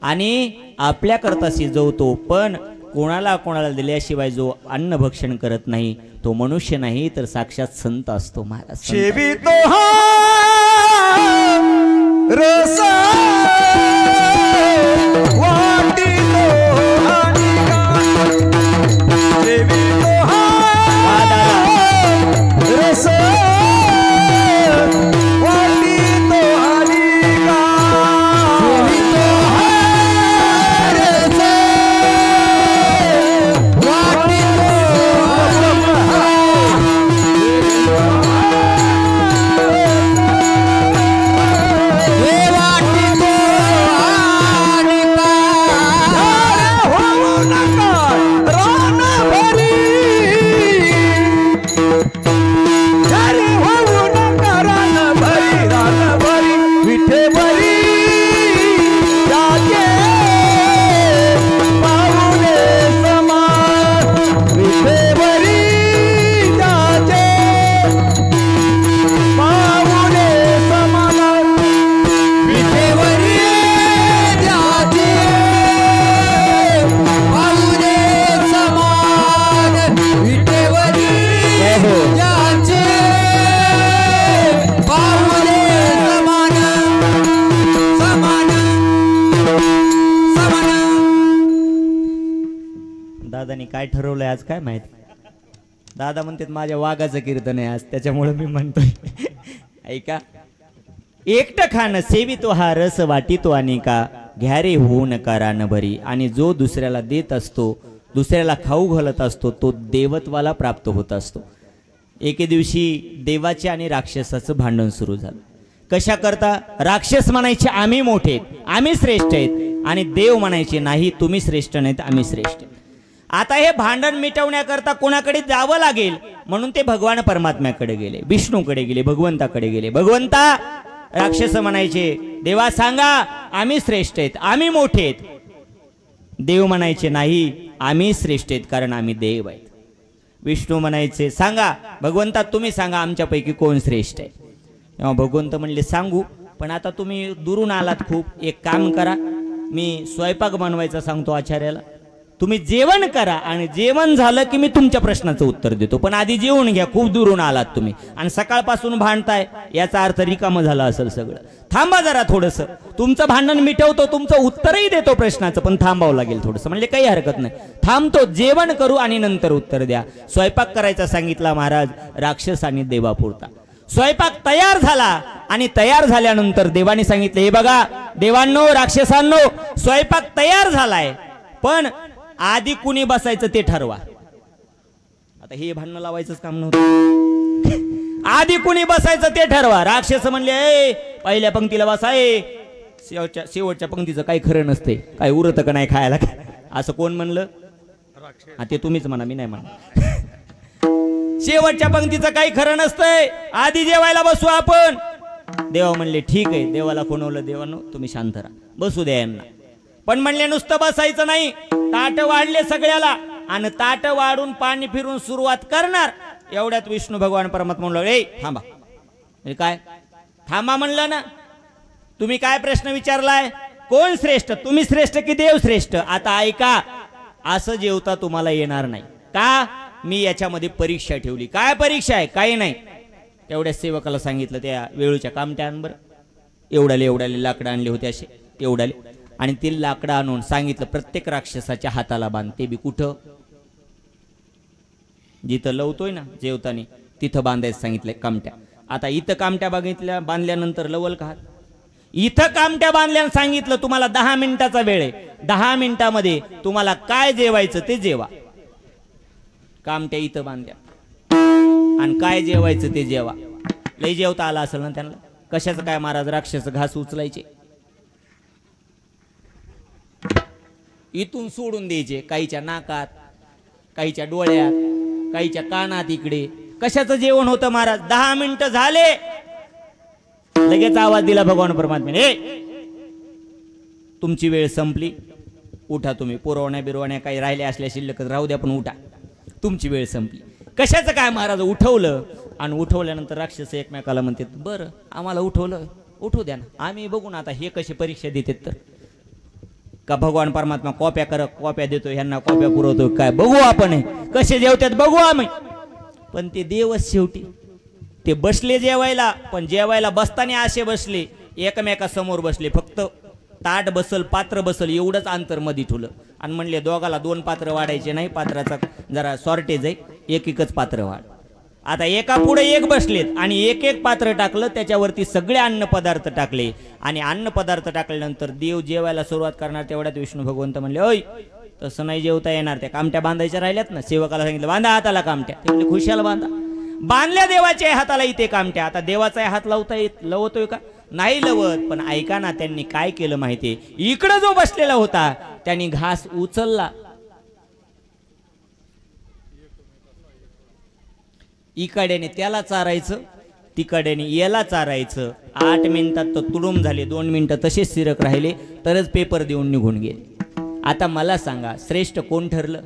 आणि आपल्याकरता शिजवतो पण कोणाला कोणाला दिल्याशिवाय जो अन्न भक्षण करत नाही तो मनुष्य नाही तर साक्षात संत असतो महाराज. सेवी तो हा रस वाटी तो आणि सेवी तो हा रस वाटी तो आणि सेवी तो हा रस वाटी दादानी काय ठरवलंय आज काय माहिती. दादा म्हणतात माझ्या वाघाचं कीर्तन आहे आज, त्याच्यामुळे मी म्हणतोय. ऐका, एकटं खाणं सेवितो हा रस वाटितो अनेका, घ्या रे होऊ नका रान भरी. आणि जो दुसऱ्याला देत असतो, दुसऱ्याला खाऊ घालत असतो तो देवत्वाला प्राप्त होत असतो. एके दिवशी देवाचे आणि राक्षसाचं भांडण सुरू झालं. कशा करता? राक्षस म्हणायचे आम्ही मोठे आहेत, आम्ही श्रेष्ठ आहेत, आणि देव म्हणायचे नाही तुम्ही श्रेष्ठ नाहीत, आम्ही श्रेष्ठ आहेत. आता हे भांडण मिटवण्याकरता कोणाकडे जावं लागेल म्हणून ते भगवान परमात्म्याकडे गेले, विष्णूकडे गेले, भगवंताकडे गेले. भगवंता, राक्षस म्हणायचे देवा सांगा आम्ही श्रेष्ठ आहेत, आम्ही मोठे आहेत. देव म्हणायचे नाही आम्ही श्रेष्ठ आहेत कारण आम्ही देव आहेत. विष्णू म्हणायचे सांगा भगवंता तुम्ही सांगा आमच्यापैकी कोण श्रेष्ठ आहे. तेव्हा भगवंत म्हणले सांगू, पण आता तुम्ही दुरून आलात खूप, एक काम करा, मी स्वयंपाक बनवायचा सांगतो आचार्याला, तुम्ही जेवण करा आणि जेवण झालं की मी तुमच्या प्रश्नाचं उत्तर देतो, पण आधी जेवून घ्या, खूप दुरून आलात तुम्ही आणि सकाळपासून भांडताय याचा अर्थ रिकामं झालं असेल सगळं. थांबा जरा थोडंसं, तुमचं भांडण मिटवतो, तुमचं उत्तरही देतो प्रश्नाचं, पण थांबावं लागेल थोडंसं. म्हणजे काही हरकत नाही, थांबतो, जेवण करू आणि नंतर उत्तर द्या. स्वयंपाक करायचा सांगितला महाराज राक्षस आणि देवापुरता. स्वयंपाक तयार झाला आणि तयार झाल्यानंतर देवाने सांगितले हे बघा देवांनो राक्षसांनो स्वयंपाक तयार झालाय, पण आधी कुणी बसायचं ते ठरवा. आता हे भांडण लावायचंच काम नव्हतं. आधी कुणी बसायचं ते ठरवा. राक्षस म्हणले पहिल्या पंक्तीला बसाय, शेवटच्या पंक्तीचं काही खरं नसते, काय उरत का नाही खायला, असं कोण म्हणलं? हा ते तुम्हीच म्हणा, मी नाही म्हणा. शेवटच्या पंक्तीचं काही खरं नसतंय, आधी जेवायला बसू आपण. देवा म्हणले ठीक आहे. देवाला कोणवलं, देवानो तुम्ही शांत राहा, बसू द्या यांना. पण म्हणले नुसतं बसायचं नाही, ताट वाढले सगळ्याला आणि ताट वाढून पाणी फिरून सुरुवात करणार. एवढ्यात विष्णू भगवान परमात्मा म्हणलं ए थांबा. काय थांबा म्हणलं ना, तुम्ही काय प्रश्न विचारलाय? कोण श्रेष्ठ, तुम्ही श्रेष्ठ की देव श्रेष्ठ? आता ऐका, असं जेवता तुम्हाला येणार नाही. का? मी याच्यामध्ये परीक्षा ठेवली. काय परीक्षा आहे? काही नाही. तेवढ्या सेवकाला सांगितलं त्या वेळूच्या कामट्यांवर एवढ्याले लाकडं आणले होते असे एवढ्याले, आणि ते लाकडं आणून सांगितलं प्रत्येक राक्षसाच्या हाताला बांध. ते बी कुठं? जिथं लवतोय ना जेवतानी तिथं बांधायचं सांगितलंय कामट्या. आता इथं कामट्या बांधल्यानंतर लवल का? इथं कामट्या बांधल्यानं सांगितलं तुम्हाला 10 मिनिटाचा वेळ आहे, 10 मिनिटामध्ये तुम्हाला काय जेवायचं ते जेवा. कामट्या इथं बांधल्या आणि काय जेवायचं ते जेवा. लय जेवता आला असेल ना त्यांना. कशाचं काय महाराज, राक्षस घास उचलायचे इथून सोडून द्यायचे, काहीच्या नाकात, काहीच्या डोळ्यात, काहीच्या कानात इकडे, कशाचं जेवण होतं महाराज? 10 मिनिटं झाले, लगेच आवाज दिला भगवान परमात्म्याने, तुमची वेळ संपली, उठा तुम्ही. पुरवण्या बिरवण्या काही राहिल्या असल्या शिल्लक राहू द्या, पण उठा, तुमची वेळ संपली. कशाचं काय महाराज? उठवलं, आणि उठवल्यानंतर राक्षस एकमेकाला म्हणते, बरं आम्हाला उठवलं, उठू द्या ना, आम्ही बघू ना आता हे कशी परीक्षा देतात. तर का भगवान परमात्मा कॉप्या देतो, ह्यांना कॉप्या पुरवतो काय? बघू आपण कसे जेवतात, बघू आम्ही. पण ते देवच शेवटी. ते बसले जेवायला, पण जेवायला बसताना असे बसले, एकमेकासमोर बसले, फक्त ताट बसल पात्र बसल एवढंच अंतर मध्ये ठेवलं, आणि म्हणले दोघाला 2 पात्र वाढायचे नाही, पात्राचा जरा शॉर्टेज आहे, एकच पात्र वाढ. आता एका पुढे एक बसलेत, आणि एक पात्र टाकलं, त्याच्यावरती सगळे अन्न पदार्थ टाकले, आणि अन्न पदार्थ टाकल्यानंतर देव जेवायला सुरुवात करणार, तेवढ्यात विष्णू भगवंत म्हणले, ओय तसं नाही जेवता येणार, त्या कामट्या बांधायच्या राहिल्यात ना. सेवकाला सांगितलं, बांधा हाताला कामट्या. ते म्हणले, खुशाल बांधा. बांधल्या देवाच्या हाताला इथे कामट्या. आता देवाचा हात लवतोय का? नाही लवत. पण ऐका ना, त्यांनी काय केलं माहितीये? इकडे जो बसलेला होता त्यांनी घास उचलला, इकड्याने त्याला चारायचं, तिकड्याने याला चारायचं. 8 मिनिटात तर तुडुंब झाले, 2 मिनिटं तसेच शिरक राहिले, तरच पेपर देऊन निघून गेले. आता मला सांगा, श्रेष्ठ कोण ठरलं?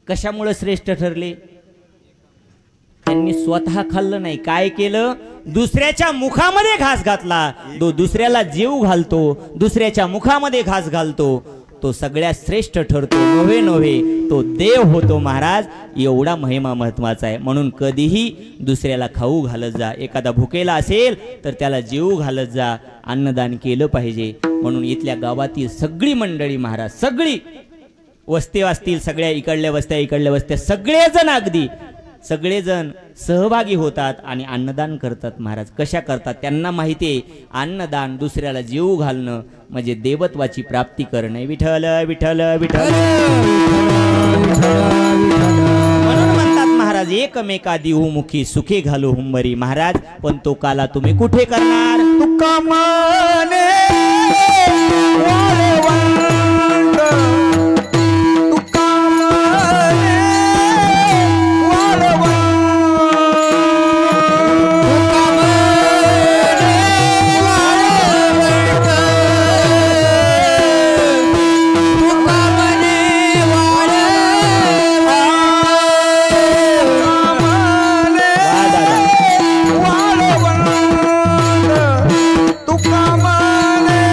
कशामुळे श्रेष्ठ ठरले? त्यांनी स्वतः खाल्लं नाही, काय केलं? दुसऱ्याच्या मुखामध्ये घास घातला. जो दुसऱ्याला जीव घालतो, दुसऱ्याच्या मुखामध्ये घास घालतो, तो सगळ्यात श्रेष्ठ ठरतो. नव्हे तो देव होतो महाराज. एवढा महिमा महत्वाचा आहे. म्हणून कधीही दुसऱ्याला खाऊ घालत जा. एखादा भुकेला असेल तर त्याला जीव घालत जा. अन्नदान केलं पाहिजे. म्हणून इथल्या गावातील सगळी मंडळी महाराज, सगळी वस्ती असतील, सगळ्या इकडल्या वस्त्या सगळेजण, अगदी सगळेजण सहभागी होतात आणि अन्नदान करतात महाराज. कशा करतात? त्यांना माहिती आहे, अन्नदान दुसऱ्याला जीव घालणं म्हणजे देवत्वाची प्राप्ती करणे. विठ्ठल विठ्ठल विठ्ठल म्हणून म्हणतात महाराज, एकमेका देऊ मुखी सुखे घालू हुंबरी. महाराज, पण तो काला तुम्ही कुठे करणार? तुका माने वाळवंट, तुका माने वाळवंट, तुका माने वाळवंट, तुका माने वाळवंट, वाळवंट, तुका माने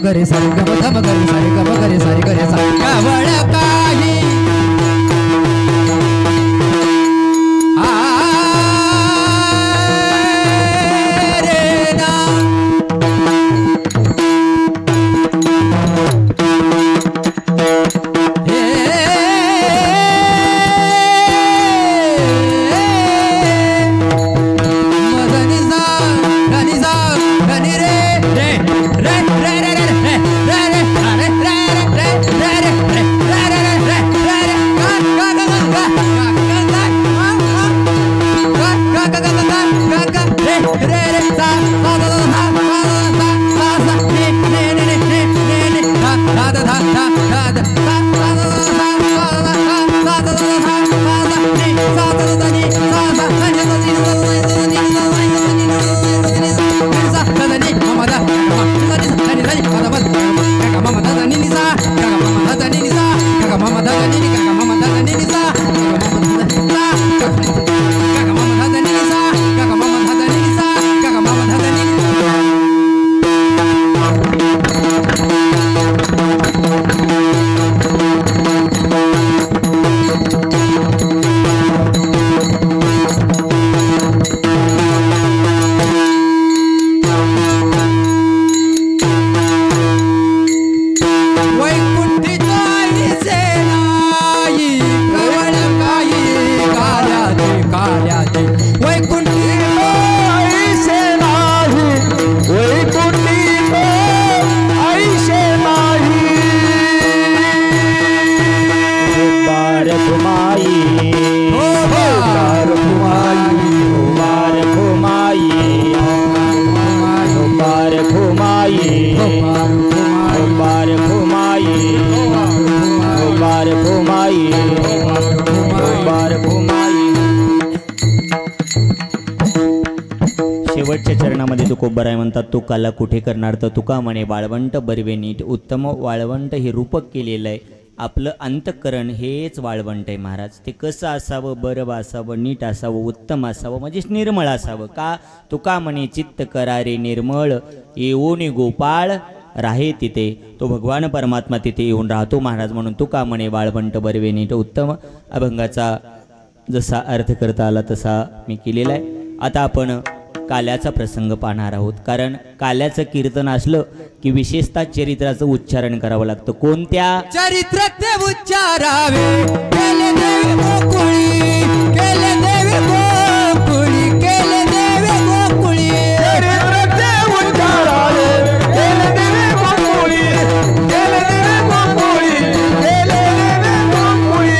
गरे सारे ग म गरे सारे ग म गरे सारे गरे सा कवळ काही रे ना शेवटच्या चरणामध्ये तुकोबराय म्हणतात तो काला कुठे करणार तर तुका म्हणे वाळवंट बरवे नीट उत्तम वाळवंट हे रूपक केलेलं आहे आपलं अंतःकरण हेच वाळवंट आहे महाराज ते कसं असावं बरं असावं नीट असावं उत्तम असावं म्हणजेच निर्मळ असावं का तुका म्हणे चित्त करारे निर्मळ येऊन गोपाळ राहे तिथे तो भगवान परमात्मा तिथे येऊन राहतो महाराज म्हणून तुका म्हणे वाळवंट बरवे नीट उत्तम अभंगाचा जसा अर्थ करता आला तसा मी केलेला आहे आता आपण काल्याचा प्रसंग पाहणार आहोत कारण काल्याचं कीर्तन असलं की विशेषतः चरित्राचं उच्चारण करावं लागतं कोणत्या चरित्राचे उच्चारावे केले देवी गोकुळी केले देवी गोकुळी केले देवी गोकुळी चरित्राचे उच्चारावे केले देवी गोकुळी केले देवी गोकुळी केले देवी गोकुळी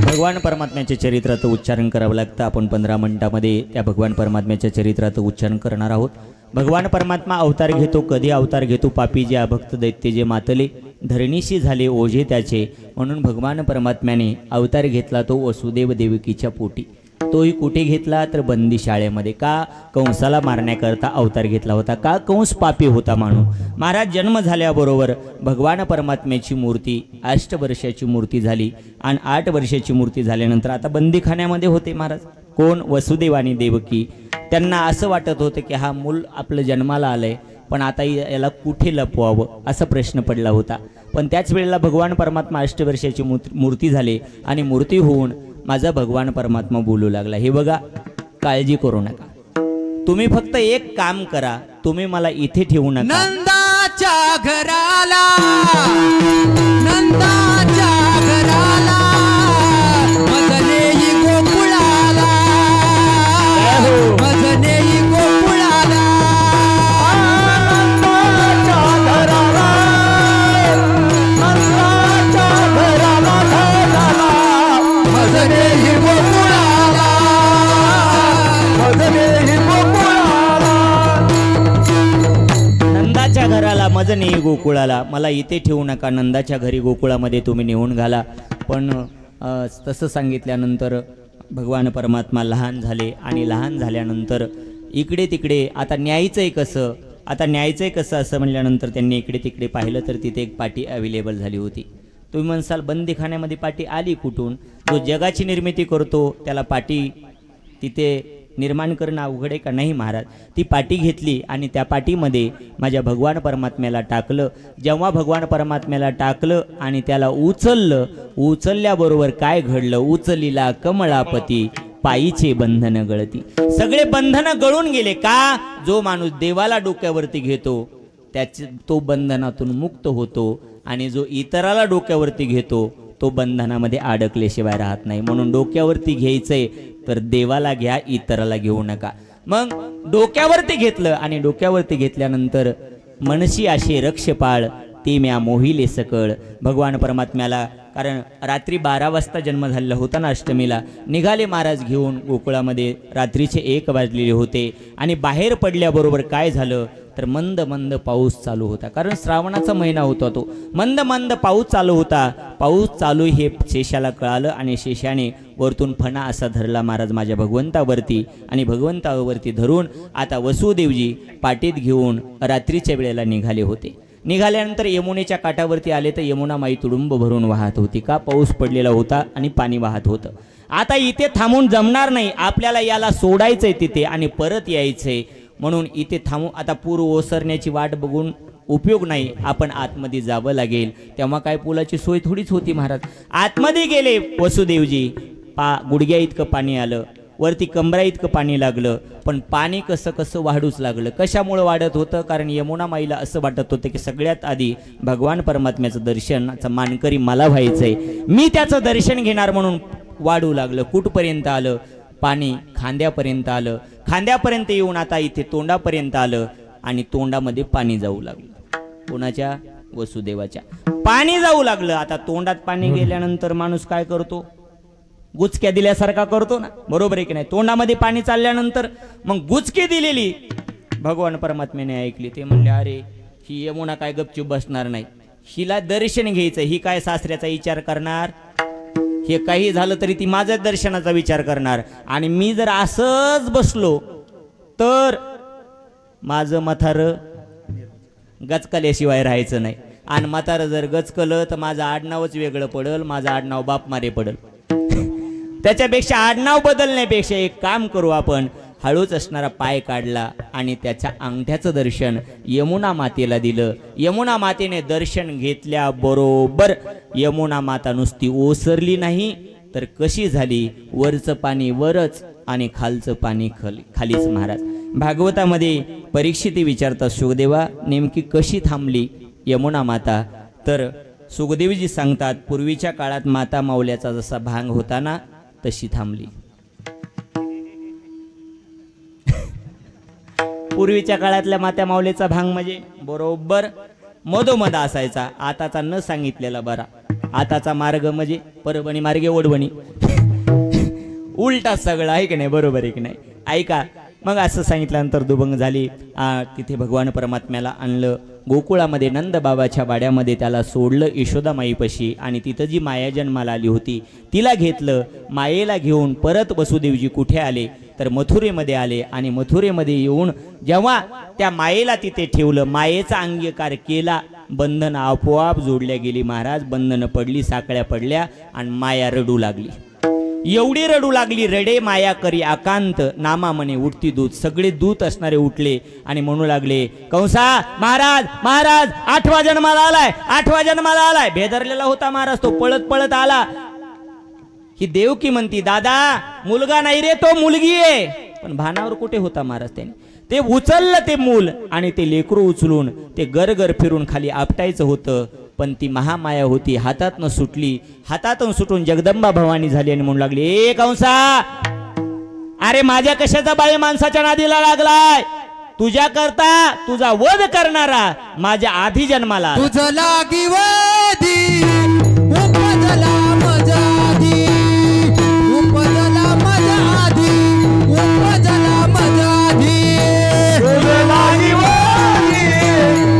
भगवान परमात्म्याच्या चरित्राचं उच्चारण करावं लागतं आपण 15 मिनिटामध्ये त्या भगवान परमात्म्याच्या चरित्राचं उच्चारण करणार आहोत भगवान परमात्मा अवतार घेतो कधी अवतार घेतो पापी जे अभक्त दैत्य जे मातले धरणीशी झाले ओझे त्याचे म्हणून भगवान परमात्म्याने अवतार घेतला तो वसुदेव देवकीच्या पोटी तोही कुठे घेतला तर बंदी शाळेमध्ये का कंसाला मारण्याकरता अवतार घेतला होता का कंस पापी होता म्हणून महाराज जन्म झाल्याबरोबर भगवान परमात्म्याची मूर्ती 8 वर्षाची मूर्ती झाली आणि 8 वर्षाची मूर्ती झाल्यानंतर आता बंदीखान्यामध्ये होते महाराज कोण वसुदेव आणि देवकी त्यांना असं वाटत होतं की हा मूल आपलं जन्माला आलंय पण आता याला कुठे लपवावं असा प्रश्न पडला होता पण त्याच वेळेला भगवान परमात्मा 8 वर्षाची मूर्ती झाली आणि मूर्ती होऊन माझा भगवान परमात्मा बोलू लागला हे बघा काळजी करू नका तुम्ही फक्त एक काम करा तुम्ही मला इथे ठेवू नका नंदाच्या घराला नंदाच्या घराला मजनेई गोकुळाला मजनेई गोकुळाला नंदाच्या घराला नंदाच्या घराला मजनेई गोकुळाला मजनेई गोकुळाला नंदाच्या घराला मज नाही गोकुळाला मला इथे ठेवू नका नंदाच्या घरी गोकुळामध्ये तुम्ही नेऊन घाला पण तसं सांगितल्यानंतर भगवान परमात्मा लहान झाले आणि लहान झाल्यानंतर इकडे तिकडे आता न्यायचंय कसं असं म्हणल्यानंतर त्यांनी इकडे तिकडे पाहिलं तर तिथे एक पाटी अवेलेबल झाली होती तुम्ही म्हणसाल बंदीखान्यामध्ये पाटी आली कुठून जो जगाची निर्मिती करतो त्याला पाटी तिथे निर्माण करणं अवघड आहे का? नाही महाराज. ती पाटी घेतली आणि त्या पाटीमध्ये माझ्या भगवान परमात्म्याला टाकलं. जेव्हा भगवान परमात्म्याला टाकलं आणि त्याला उचललं, उचलल्याबरोबर काय घडलं? उचलीला कमळापती पायीचे बंधन गळती. सगळे बंधन गळून गेले. का? जो माणूस देवाला डोक्यावरती घेतो त्याचे तो बंधनातून मुक्त होतो, आणि जो इतराला डोक्यावरती घेतो तो बंधनामध्ये अडकल्याशिवाय राहत नाही. म्हणून डोक्यावरती घ्यायचंय तर देवाला घ्या, इतराला घेऊ नका. मग डोक्यावरती घेतलं आणि डोक्यावरती घेतल्यानंतर मनशी असे रक्षपाळ ते म्या मोहिले सकळ. भगवान परमात्म्याला, कारण रात्री 12 वाजता जन्म झालेला होता ना, अष्टमीला निघाले महाराज घेऊन गोकुळामध्ये. रात्रीचे 1 वाजलेले होते आणि बाहेर पडल्याबरोबर काय झालं तर मंद मंद पाऊस चालू होता. कारण श्रावणाचा महिना होता तो. मंद मंद पाऊस चालू होता. पाऊस चालू हे शेषाला कळालं आणि शेषाने वरतून फणा असा धरला महाराज माझ्या भगवंतावरती, आणि भगवंतावरती धरून आता वसुदेवजी पाटीत घेऊन रात्रीच्या वेळेला निघाले होते. निघाल्यानंतर यमुनेच्या काठावरती आले तर यमुना माई तुडुंब भरून वाहत होती. का? पाऊस पडलेला होता आणि पाणी वाहत होतं. आता इथे थांबून जमणार नाही, आपल्याला याला सोडायचंय तिथे आणि परत यायचंय. म्हणून इथे थांबू. आता पूर ओसरण्याची वाट बघून उपयोग नाही, आपण आतमध्ये जावं लागेल. तेव्हा काय पुलाची सोय थोडीच होती महाराज. आतमध्ये गेले वसुदेवजी. गुडघ्या इतकं पाणी आलं, वरती कमरा इतकं पाणी लागलं. पण पाणी कसं कसं वाढूच लागलं. कशामुळे वाढत होतं? कारण यमुना माईला असं वाटत होतं की सगळ्यात आधी भगवान परमात्म्याचं दर्शनाचं मानकरी मला व्हायचंय, मी त्याचं दर्शन घेणार. म्हणून वाढू लागलं. कुठपर्यंत आलं? पाणी खांद्यापर्यंत आलं. खांद्यापर्यंत येऊन आता इथे तोंडापर्यंत आलं आणि तोंडामध्ये पाणी जाऊ लागलं. कोणाच्या? वसुदेवाच्या. पाणी जाऊ लागलं. आता तोंडात पाणी गेल्यानंतर माणूस काय करतो? गुचक्या दिल्यासारखा करतो ना, बरोबर आहे की नाही? तोंडामध्ये पाणी चालल्यानंतर मग गुचकी दिलेली भगवान परमात्म्याने ऐकली. ते म्हणले, अरे ही यमुना काय गपचूप बसणार नाही, हिला दर्शन घ्यायचं. ही काय सासऱ्याचा विचार करणार? हे काही झालं तरी ती माझ्या दर्शनाचा विचार करणार. आणि मी जर असंच बसलो तर माझं म्हातार गचकल्याशिवाय राहायचं नाही. आणि म्हातार जर गचकलं तर माझं आडनावच वेगळं पडल, माझं आडनाव बापमारे पडल. त्याच्यापेक्षा आडनाव बदलण्यापेक्षा एक काम करू आपण. हळूच असणारा पाय काढला आणि त्याच्या अंगठ्याचं दर्शन यमुना मातेला दिलं. यमुना मातेने दर्शन घेतल्याबरोबर यमुना माता नुसती ओसरली नाही तर कशी झाली? वरचं पाणी वरच आणि खालचं पाणी खालीच महाराज. भागवतामध्ये परीक्षित विचारतात, सुखदेवा नेमकी कशी थांबली यमुना माता? तर सुखदेवजी सांगतात, पूर्वीच्या काळात माता माऊल्याचा जसा भांग होता ना तशी थांबली. पूर्वीच्या काळातल्या माता माऊलीचा भांग म्हणजे बरोबर मधोमध असायचा. आताचा न सांगितलेला बरा. आताचा मार्ग म्हणजे परभणी मार्गे ओढवणी, उलटा सगळं आहे की नाही? बरोबर आहे की नाही? ऐका, मग असं सांगितल्यानंतर दुभंग झाली. तिथे भगवान परमात्म्याला आणलं गोकुळामध्ये, नंद बाबाच्या वाड्यामध्ये त्याला सोडलं यशोदामाईपाशी. आणि तिथं जी माया जन्माला आली होती तिला घेतलं. मायेला घेऊन परत वसुदेवजी कुठे आले तर मथुरेमध्ये आले. आणि मथुरेमध्ये येऊन जेव्हा त्या मायेला तिथे ठेवलं, मायेचा अंगीकार केला, बंधन आपोआप जोडल्या गेली महाराज. बंधनं पडली, साखळ्या पडल्या आणि माया रडू लागली. एवढी रडू लागली, रडे माया करी आकांत, नामा म्हणे उठती दूत. सगळे दूत असणारे उठले आणि म्हणू लागले, कंसा महाराज महाराज 8वा जन्माला आलाय, 8वा जन्माला आलाय. भेदरलेला होता महाराज तो, पळत पळत आला. ही देवकी म्हणती, दादा मुलगा नाही रे तो, मुलगी आहे. पण भानावर कुठे होता महाराज? त्याने ते उचललं ते मूल आणि ते लेकरू उचलून ते गरगर फिरून खाली आपटायचं होतं. पण ती महामाया होती, हातातनं सुटली. हातातून सुटून जगदंबा भवानी झाली आणि म्हणू लागली, ए कंसा, अरे माझ्या कशाचा बाई माणसाच्या नादीला लागलाय? तुझ्या करता तुझा वध करणारा माझ्या आधी जन्माला. तुझ लागी वधी उपजला माझ्या आधी, उपजला माझ्या आधी, उपजला माझ्या आधी. तुझ लागी वधी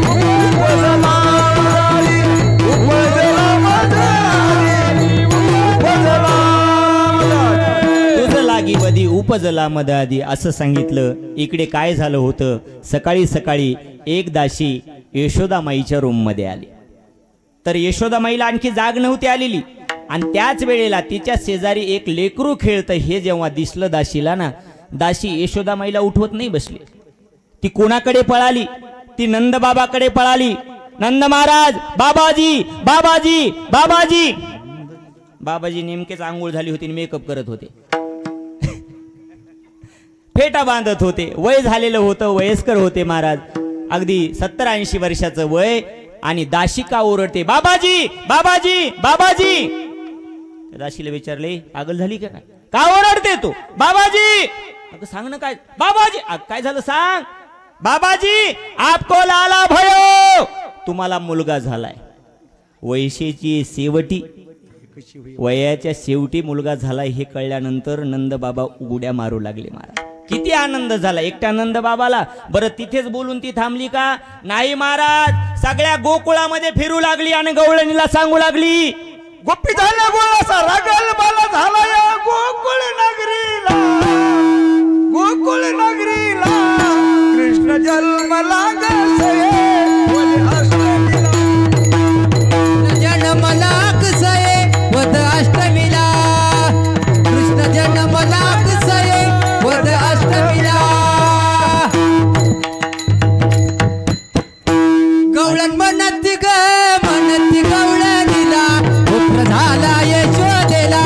उपजला माझ्या आधी, उपजला माझ्या आधी, उपजला माझ्या आधी. तुझं लागी वधी उपजला मदादी असं सांगितलं. इकडे काय झालं होतं? सकाळी सकाळी एक दासी यशोदामाईच्या रूममध्ये आली. तर यशोदामाईला आणखी जाग नव्हती आलेली आणि त्याच वेळेला तिच्या शेजारी एक लेकरू खेळतं हे जेव्हा दिसलं दासीला ना, दासी यशोदामाईला उठवत नाही बसली. ती कोणाकडे पळाली? ती नंद बाबाकडे पळाली. नंद महाराज, बाबाजी बाबाजी बाबाजी. बाबाजी नेमकेच आंघोळ झाली होती, मेकअप करत होते, फेटा बांधत होते. वय झालेलं होतं, वयस्कर होते महाराज, अगदी 70-80 वर्षाचं वय. आणि दासी का ओरडते, बाबाजी बाबाजी बाबाजी. दासीला विचारले, पागल झाली का? का ओरडते तू? बाबाजी. अगं सांग ना काय? बाबाजी. काय झालं सांग. बाबाजी आपको लाला भयो, तुम्हाला मुलगा झालाय. वैशेची शेवटी, वयाच्या शेवटी मुलगा झालाय हे कळल्यानंतर नंद बाबा उड्या मारू लागले महाराज. किती आनंद झाला एकट्या नंद बाबाला. बरं तिथेच बोलून ती थांबली का? नाही महाराज, सगळ्या गोकुळामध्ये फिरू लागली आणि गवळणीला सांगू लागली, गोपी झाला गोळासा रागल मला झाला या गोकुळ नगरीला, गोकुळ नगरीला कृष्ण जन्मला गसये वद अष्टमीला, जन्मला गसये वद अष्टमीला, कृष्ण जन्मला गसये वद अष्टमीला. गवळण म्हणती ग म्हणती गवळणीला, पुत्र झाला यशोदेला.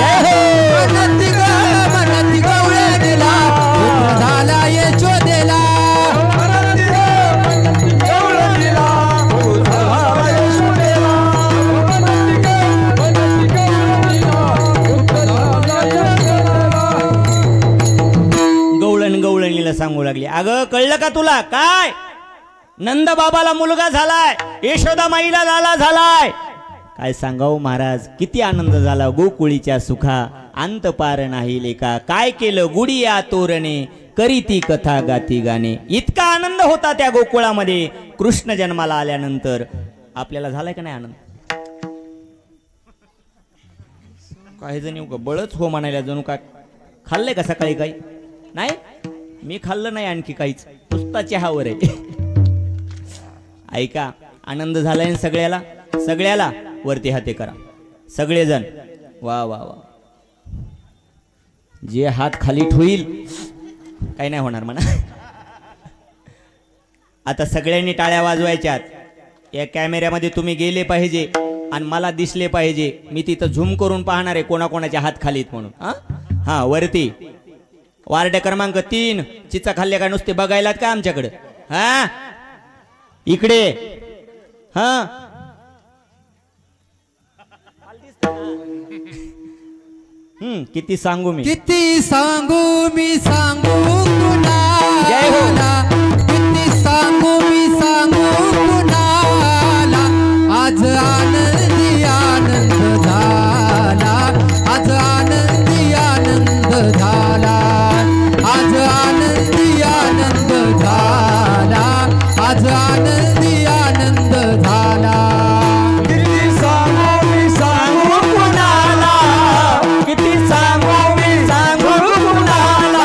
म्हणती ग म्हणती गवळणीला, पुत्र झाला यशोदेला. गवळणीला सांगू लागली, अगं कळलं का तुला? काय? नंद बाबाला मुलगा झालाय, यशोदा माईला लाला झालाय. काय सांगावं महाराज, किती आनंद झाला गोकुळीच्या सुखा, अंत पार नाही लेखा. काय केलं गुडिया तोरणे, करीती कथा गाती गाणे. इतका आनंद होता त्या गोकुळामध्ये कृष्ण जन्माला आल्यानंतर. आपल्याला झालाय का नाही आनंद? काही जण येऊ बळच हो म्हणायला, जणू काय खाल्लंय का सकाळी? काही नाही, मी खाल्लं नाही आणखी काहीच, नुसता चहावर आहे. ऐका, आनंद झालाय सगळ्याला. सगळ्याला वरती हाते करा सगळेजण. वा वा वा. जे हात खाली ठेवील काही नाही होणार म्हणा. आता सगळ्यांनी टाळ्या वाजवायच्यात. या कॅमेऱ्यामध्ये तुम्ही गेले पाहिजे आणि मला दिसले पाहिजे. मी तिथं झूम करून पाहणार आहे कोणाकोणाचे हात खालीत म्हणून. हा वरती वार्ड क्रमांक 3 चिचा खाल्ल्या का नुसते बघायलात का आमच्याकडे? हा इकडे. हा किती सांगू मी, किती सांगू मी सांगू कुणाला, किती सांगू मी सांगू कुणाला. आज आनंदी आनंद झाला, आज आनंदी आनंद झाला, आज आनंदी आनंद झाला, आज आनंदी आनंद झाला. किती सांगू मी सांगू कुणाला, किती सांगू मी सांगू कुणाला.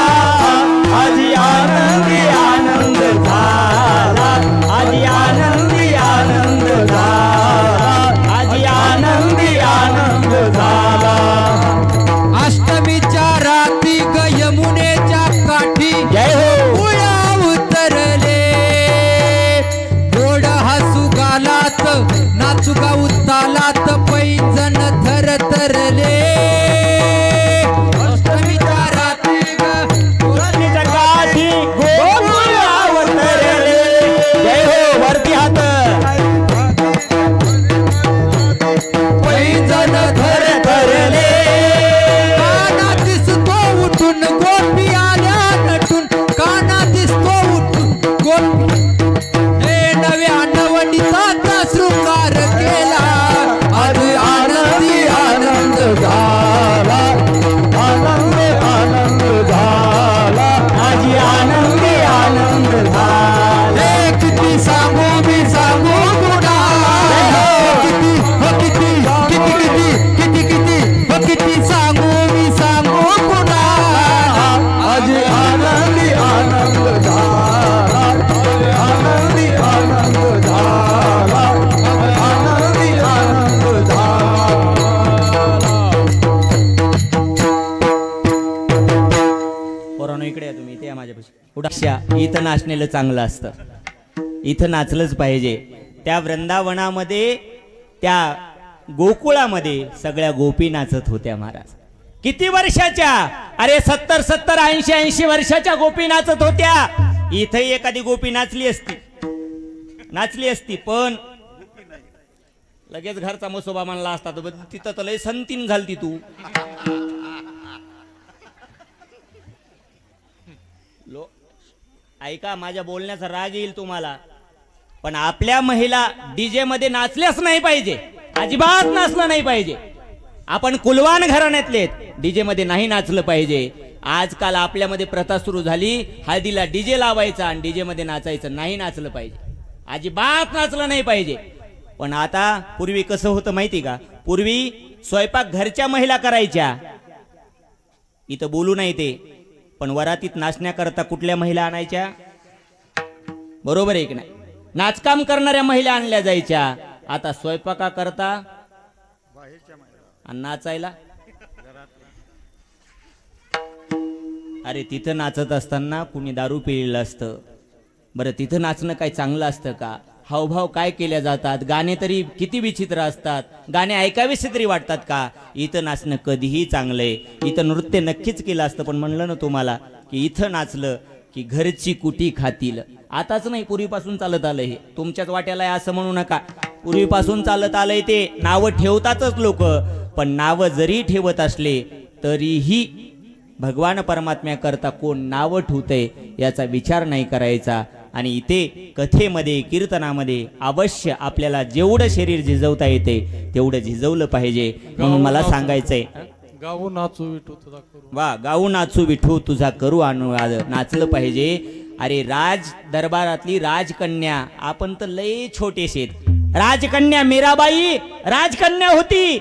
पोरांनो इकडे या तुम्ही, इथे या माझ्यापाशी. उडाक्षा इथं नाचलेलं चांगलं असतं, इथं नाचलंच पाहिजे. त्या वृंदावनामध्ये त्या गोकुळामध्ये सगळ्या गोपी नाचत होत्या महाराज. किती वर्षाच्या? अरे 70 80 वर्षाच्या गोपी नाचत होत्या. इथे एखादी गोपी नाचली असती पण लगेच घरचा मसोबा मानला असता. तिथं तर लय संतीन घालती तू. ऐका, माझ्या बोलण्याचा राग येईल तुम्हाला, पण आपल्या महिला डीजे मध्ये नाचल्याच नाही पाहिजे, अजिबात नाचलं नाही पाहिजे. आपण कुलवान घराण्यातले, डीजे मध्ये नाही नाचलं पाहिजे. आजकाल आपल्यामध्ये प्रथा सुरू झाली, हळदीला डीजे लावायचा आणि डीजे मध्ये नाचायचं. नाही नाचलं पाहिजे, अजिबात नाचलं नाही पाहिजे. पण आता पूर्वी कसं होतं माहिती का? पूर्वी स्वयंपाक घरच्या महिला करायच्या, इथं बोलू नाही ते, पण वरातीत नाचण्याकरता कुठल्या महिला आणायच्या? बरोबर आहे की नाही? नाचकाम करणाऱ्या महिला आणल्या जायच्या. आता स्वयंपाका करता आणि नाचायला, अरे तिथं नाचत असताना कुणी दारू पिलेलं असतं. बरं तिथं नाचणं काय चांगलं असतं का? हावभाव काय केल्या जातात, गाणे तरी किती विचित्र असतात, गाणे ऐकावेसे तरी वाटतात का? इथं नाचणं कधीही चांगलंय. इथं नृत्य नक्कीच केलं असतं, पण म्हणलं ना तुम्हाला की इथं नाचलं की घरची कुटी खातील. आताच नाही, पूर्वीपासून चालत आलं हे. तुमच्याच वाट्याला आहे असं म्हणू नका, पूर्वीपासून चालत आलंय ते. नावं ठेवतातच लोक, पण नावं जरी ठेवत असले तरीही भगवान परमात्म्याकरता कोण नावं ठेवतंय याचा विचार नाही करायचा. आणि इथे कथेमध्ये कीर्तनामध्ये अवश्य आपल्याला जेवढं शरीर झिजवता येते तेवढं झिजवलं पाहिजे. म्हणून मला सांगायचंय, गाऊ नाचू विठू तुझा करू. वा, गाऊ नाचू विठू तुझा करू अनुवाद, नाचलं पाहिजे. अरे राज दरबारातली राजकन्या, आपण तर लय छोटेशेत. राजकन्या मीराबाई राजकन्या होती.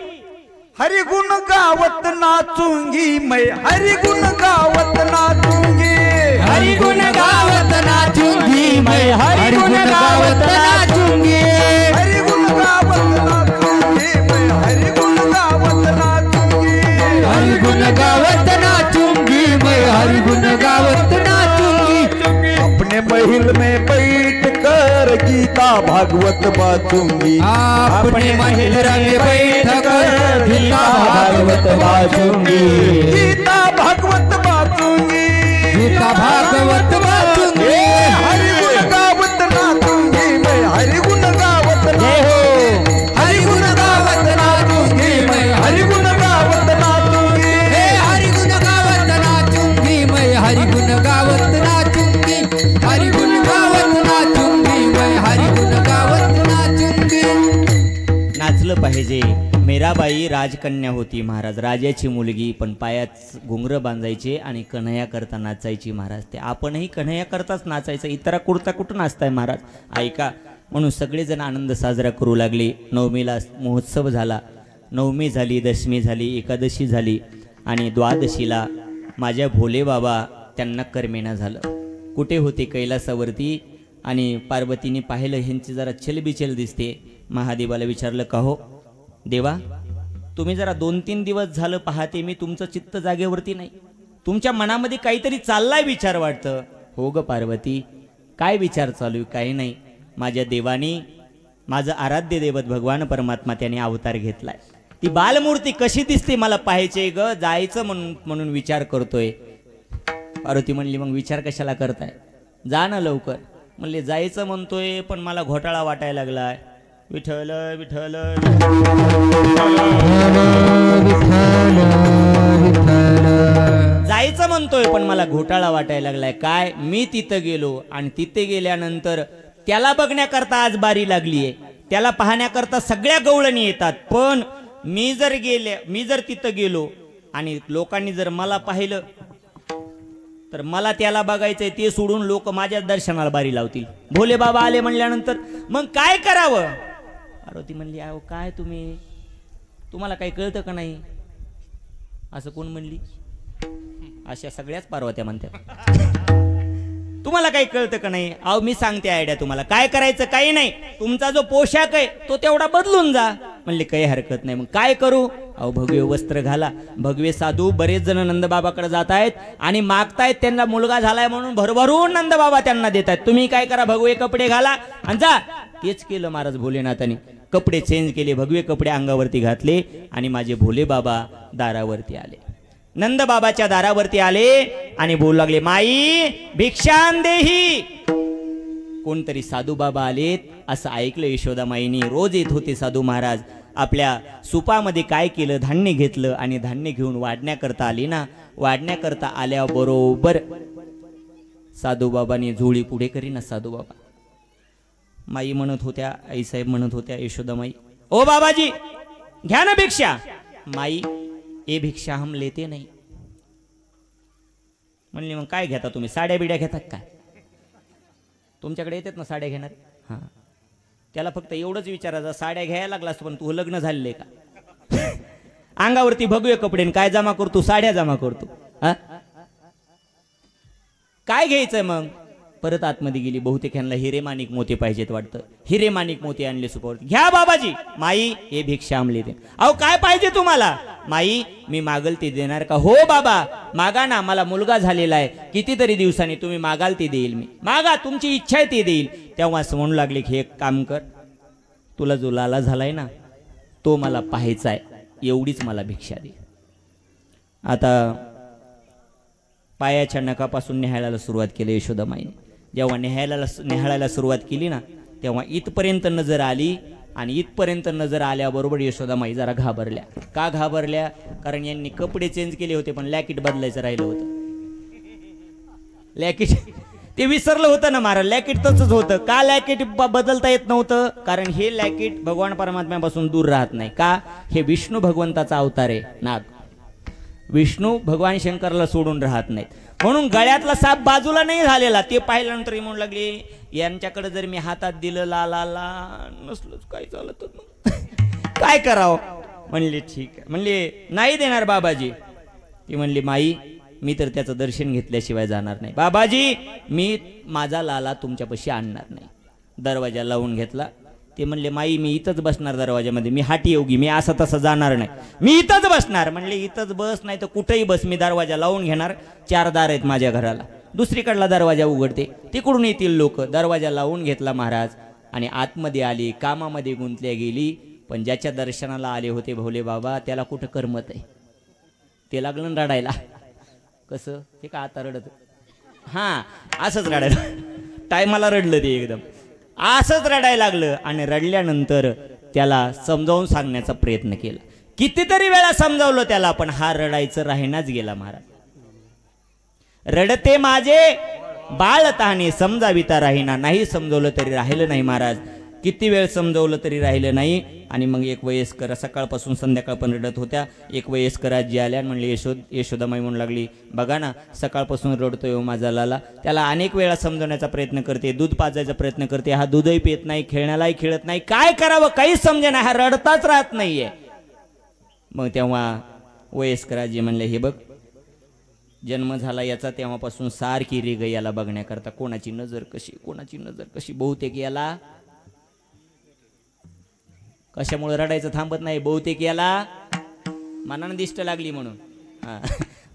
हरि गुण गावत नाचूंगी मैं, हरि गुण गावत नाचूंगी, हरि गुण गावत नाचूंगी मैं, हरि गुण गावत नाचूंगी, हरि गुण गावत नाचूंगी मैं, हरि गुण गावत नाचूंगी, हरि गुण गावत नाचूंगी मैं, हरि गुण गावत नाचूंगी. अपने महल में बैठ कर गीता भागवत बाचूंगी, अपने महल में बैठ कर गीता भागवत बाचूंगी, गीता भागवत बाचूंगी, गीता भागवत बाचूंगी. हरि गुण गावत नाचूंगी मैं, हरि गुण गावत हरि गुण गावत नाचूंगी मैं, हरि गुण गावत नाचूंगी, हरि गुण गावत नाचूंगी मैं, हरि गुण गावत नाचूंगी, हरि गुण गावत नाचूंगी मैं, हरि गुण गावत नाचूंगी. नाचलं पाहिजे. मीराबाई राजकन्या होती महाराज, राजाची मुलगी, पण पायात घुंगरं बांधायचे आणि कन्हैया करता नाचायची महाराज. ते आपणही कन्हैया करताच नाचायचं, इतरा कुर्ता कुठं नाचताय महाराज? ऐका, म्हणून सगळेजण आनंद साजरा करू लागले. नवमीला महोत्सव झाला, नवमी झाली, दशमी झाली, एकादशी झाली आणि द्वादशीला माझ्या भोले बाबा त्यांना करमेना झालं. कुठे होते? कैलासावरती. आणि पार्वतीने पाहिलं ह्यांची जरा छलबिचल दिसते. महादेवाला विचारलं, का हो देवा, तुम्ही जरा 2-3 दिवस झालं पाहते मी तुमचं चित्त जागेवरती नाही, तुमच्या मनामध्ये काहीतरी चाललाय विचार वाटतं. हो ग पार्वती, काय विचार चालू आहे? काही नाही, माझ्या देवानी, माझं आराध्य दैवत भगवान परमात्मा त्याने अवतार घेतलाय. ती बालमूर्ती कशी दिसते मला पाहायचे ग, जायचं म्हणून विचार करतोय. पार्वती म्हणली, मग विचार कशाला करताय? जा ना लवकर. म्हणले, जायचं म्हणतोय पण मला घोटाळा वाटायला लागलाय. विठ्ठल विठ्ठल जायचं म्हणतोय पण मला घोटाळा वाटायला लागलाय. काय? मी तिथं गेलो आणि तिथे गेल्यानंतर त्याला बघण्याकरता आज बारी लागलीये, त्याला पाहण्याकरता सगळ्या गवळणी येतात, पण मी जर तिथं गेलो आणि लोकांनी जर मला पाहिलं तर मला त्याला बघायचंय, ते सोडून लोक माझ्या दर्शनाला बारी लावतील. भोले बाबा आले म्हणल्यानंतर मग काय करावं? पार्वती म्हणली, अहो काय तुम्हाला काही कळतं का नाही? असं कोण म्हणली? अशा सगळ्याच पार्वत्या म्हणतात. तुम्हाला काही कळतं का नाही? अहो मी सांगते आयडिया तुम्हाला, काय करायचं काही नाही, तुमचा जो पोशाख आहे तो तेवढा बदलून जा. म्हणले काही हरकत नाही. मग काय करू? अहो भगवे वस्त्र घाला. भगवे साधू बरेच जण नंदबाबाकडे जात आहेत आणि मागतायत त्यांना मुलगा झालाय म्हणून भरभरून नंदबाबा त्यांना देत आहेत. तुम्ही काय करा, भगवे कपडे घाला आणि जा. तेच केलं महाराज भोलेनाथांनी. कपडे चेंज केले, भगवे कपडे अंगावरती घातले आणि माझे भोले बाबा दारावरती आले. नंदबाबाच्या दारावरती आले आणि बोलू लागले, माई भिक्षान देही. कोणतरी साधू बाबा आलेत असं ऐकलं यशोदामाईनी. रोज येत होते साधू महाराज. आपल्या सुपामध्ये काय केलं, धान्य घेतलं आणि धान्य घेऊन वाढण्याकरता आली ना. वाढण्याकरता आल्याबरोबर साधू बाबांनी झोळी पुढे करी ना. साधू बाबा माई म्हणत होत्या, आईसाहेब म्हणत होत्या, यशोदामाई ओ बाबाजी घ्या ना भिक्षा. माई ए भिक्षा हम लेते नाही. म्हणली मग काय घेता तुम्ही, साड्या बिड्या घेतात काय? तुमच्याकडे येतात ना साड्या घेणार. हां, त्याला फक्त एवढंच विचारायचं, साड्या घ्यायला लागलास पण तू लग्न झालेलं आहे का? अंगावरती भगवे कपडे काय जमा करतो, साड्या जमा करतो. हा काय घ्यायचंय मग? परत आतमध्ये गेली. बहुतेक यांना हिरे माणिक मोती पाहिजेत वाटतं. हिरे माणिक मोती आणले सुपावरती. घ्या बाबाजी. माई हे भिक्षा आमले दे. अहो काय पाहिजे तुम्हाला? माई मी मागल ते देणार का? हो बाबा मागा ना, मला मुलगा झालेला आहे, कितीतरी दिवसांनी तुम्ही मागाल ते देईल मी. मागा, तुमची इच्छा आहे ते देईल. तेव्हा असं म्हणू लागले की एक काम कर, तुला जो लाला झालाय ना तो मला पाहायचा आहे, एवढीच मला भिक्षा दे. आता पायाच्या नखापासून निहाळायला सुरुवात केली यशोदामाईने. जेव्हा निहाळायला सुरुवात केली ना तेव्हा इथपर्यंत नजर आली आणि इथपर्यंत नजर आल्याबरोबर यशोदामाई जरा घाबरल्या. का घाबरल्या? कारण यांनी कपडे चेंज केले होते पण लॅकिट बदलायचं राहिलं होतं. लॅकिट ते विसरलं होतं ना महाराज. लॅकिट तसंच होतं. का लॅकिट बदलता येत नव्हतं? कारण हे लॅकिट भगवान परमात्म्यापासून दूर राहत नाही. का? हे विष्णू भगवंताचा अवतार आहे नाग. विष्णू भगवान शंकरला सोडून राहत नाहीत. म्हणून गळ्यातला साप बाजूला नाही झालेला. ते पाहिल्यानंतर म्हणू लागले यांच्याकडे जर मी हातात दिलं ला ला ला नसलंच काय झालं तर काय करावं? म्हणले ठीक आहे. म्हणले नाही देणार बाबाजी. ती म्हणली माई मी तर त्याचं दर्शन घेतल्याशिवाय जाणार नाही. बाबाजी मी माझा लाला तुमच्यापाशी आणणार नाही. दरवाजा लावून घेतला. ते म्हणले माई मी इथंच बसणार दरवाजामध्ये, मी हाटी योगी, मी असं तसं जाणार नाही, मी इथंच बसणार. म्हणले इथंच बस नाही तर कुठेही बस, मी दरवाजा लावून घेणार. 4 दार आहेत माझ्या घराला, दुसरीकडला दरवाजा उघडते, तिकडून येतील लोक. दरवाजा लावून घेतला महाराज आणि आतमध्ये आली. कामामध्ये गुंतल्या गेली. पण ज्याच्या दर्शनाला आले होते भोले बाबा त्याला कुठं करमत आहे. ते लागलं रडायला. कसं? ते का आता रडत? हां असंच रडायला. टायमाला रडलं ते एकदम असंच रडायला लागलं. आणि रडल्यानंतर त्याला समजावून सांगण्याचा प्रयत्न केला. कितीतरी वेळा समजावलं त्याला पण हा रडायचं राहीनाच गेला महाराज. रडते माझे बाळ तहाने समजाविता राहीना. नाही समजवलं तरी राहिलं नाही महाराज. किती वेळ समजवलं तरी राहिलं नाही. आणि मग एक वयस्कर सकाळपासून संध्याकाळ पण रडत होत्या. एक वयस्कर आजी आल्या आणि म्हणली यशोदामाई म्हणू लागली बघा ना सकाळपासून रडतोय माझा लाला. त्याला अनेक वेळा समजवण्याचा प्रयत्न करते, दूध पाजायचा प्रयत्न करते, हा दूधही पित नाही, खेळण्यालाही खेळत नाही. काय करावं काहीच समजेना, हा रडताच राहत नाहीये. मग तेव्हा वयस्कर आजी म्हणले हे बघ जन्म झाला याचा तेव्हापासून सारखी रे ग याला बघण्याकरता कोणाची नजर कशी कोणाची नजर कशी. बहुतेक याला कशामुळे रडायचं थांबत नाही. बहुतेक याला मनानं दिष्ट लागली म्हणून.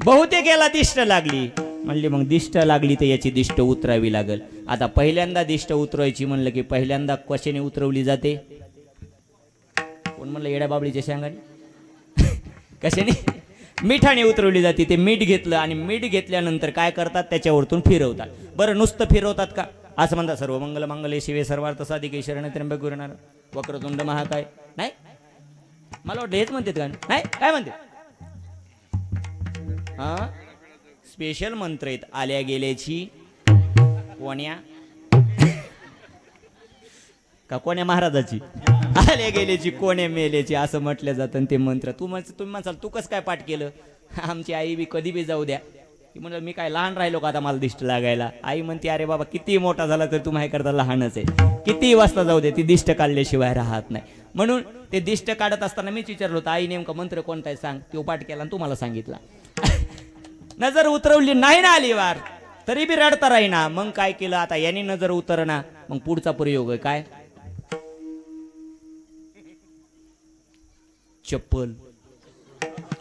बहुतेक याला दिष्ट लागली. म्हणली मग दिष्ट लागली तर याची दिष्ट उतरावी लागल. आता पहिल्यांदा दिष्ट उतरवायची म्हणलं की पहिल्यांदा कशाने उतरवली जाते? कोण म्हणलं येड्या बाबळीच्या शेंगाने? कशाने? मिठाने उतरवली जाते. ते मीठ घेतलं आणि मीठ घेतल्यानंतर काय करतात त्याच्यावरतून फिरवतात. बरं नुसतं फिरवतात का? असं म्हणतात सर्व मंगल मांगल्ये शिवे सर्वार्थ साधिके शरण्ये त्र्यंबके गौरी नारायणी वक्रतुंड महाकाय. नाही मला वाटतं हेच म्हणतात का? नाही काय म्हणते? हा स्पेशल मंत्र आहेत. आल्या गेल्याची कोण्या का कोण्या महाराजाची? आल्या गेल्याची कोण्या मेल्याची असं म्हटलं जातं ते मंत्र. तुम्ही म्हणसाल तू कसं काय पाठ केलं? आमची आई बी कधी बी जाऊ द्या. ती म्हणलं मी काय लहान राहिलो का आता मला दिष्ट लागायला? आई म्हणते अरे बाबा किती मोठा झाला तर तू माझ्या करता लहानच आहे, किती वाजता जाऊ दे ती दिष्ट काढल्याशिवाय राहत नाही. म्हणून ते दिष्ट काढत असताना मीच विचारलं होतं आई नेमका मंत्र कोणता आहे सांग. तो पाठ केला आणि तुम्हाला सांगितला. नजर उतरवली नाही ना आली वार तरी बी रडता राहीना. मग काय केलं आता यांनी नजर उतरना. मग पुढचा प्रयोग आहे काय? चप्पल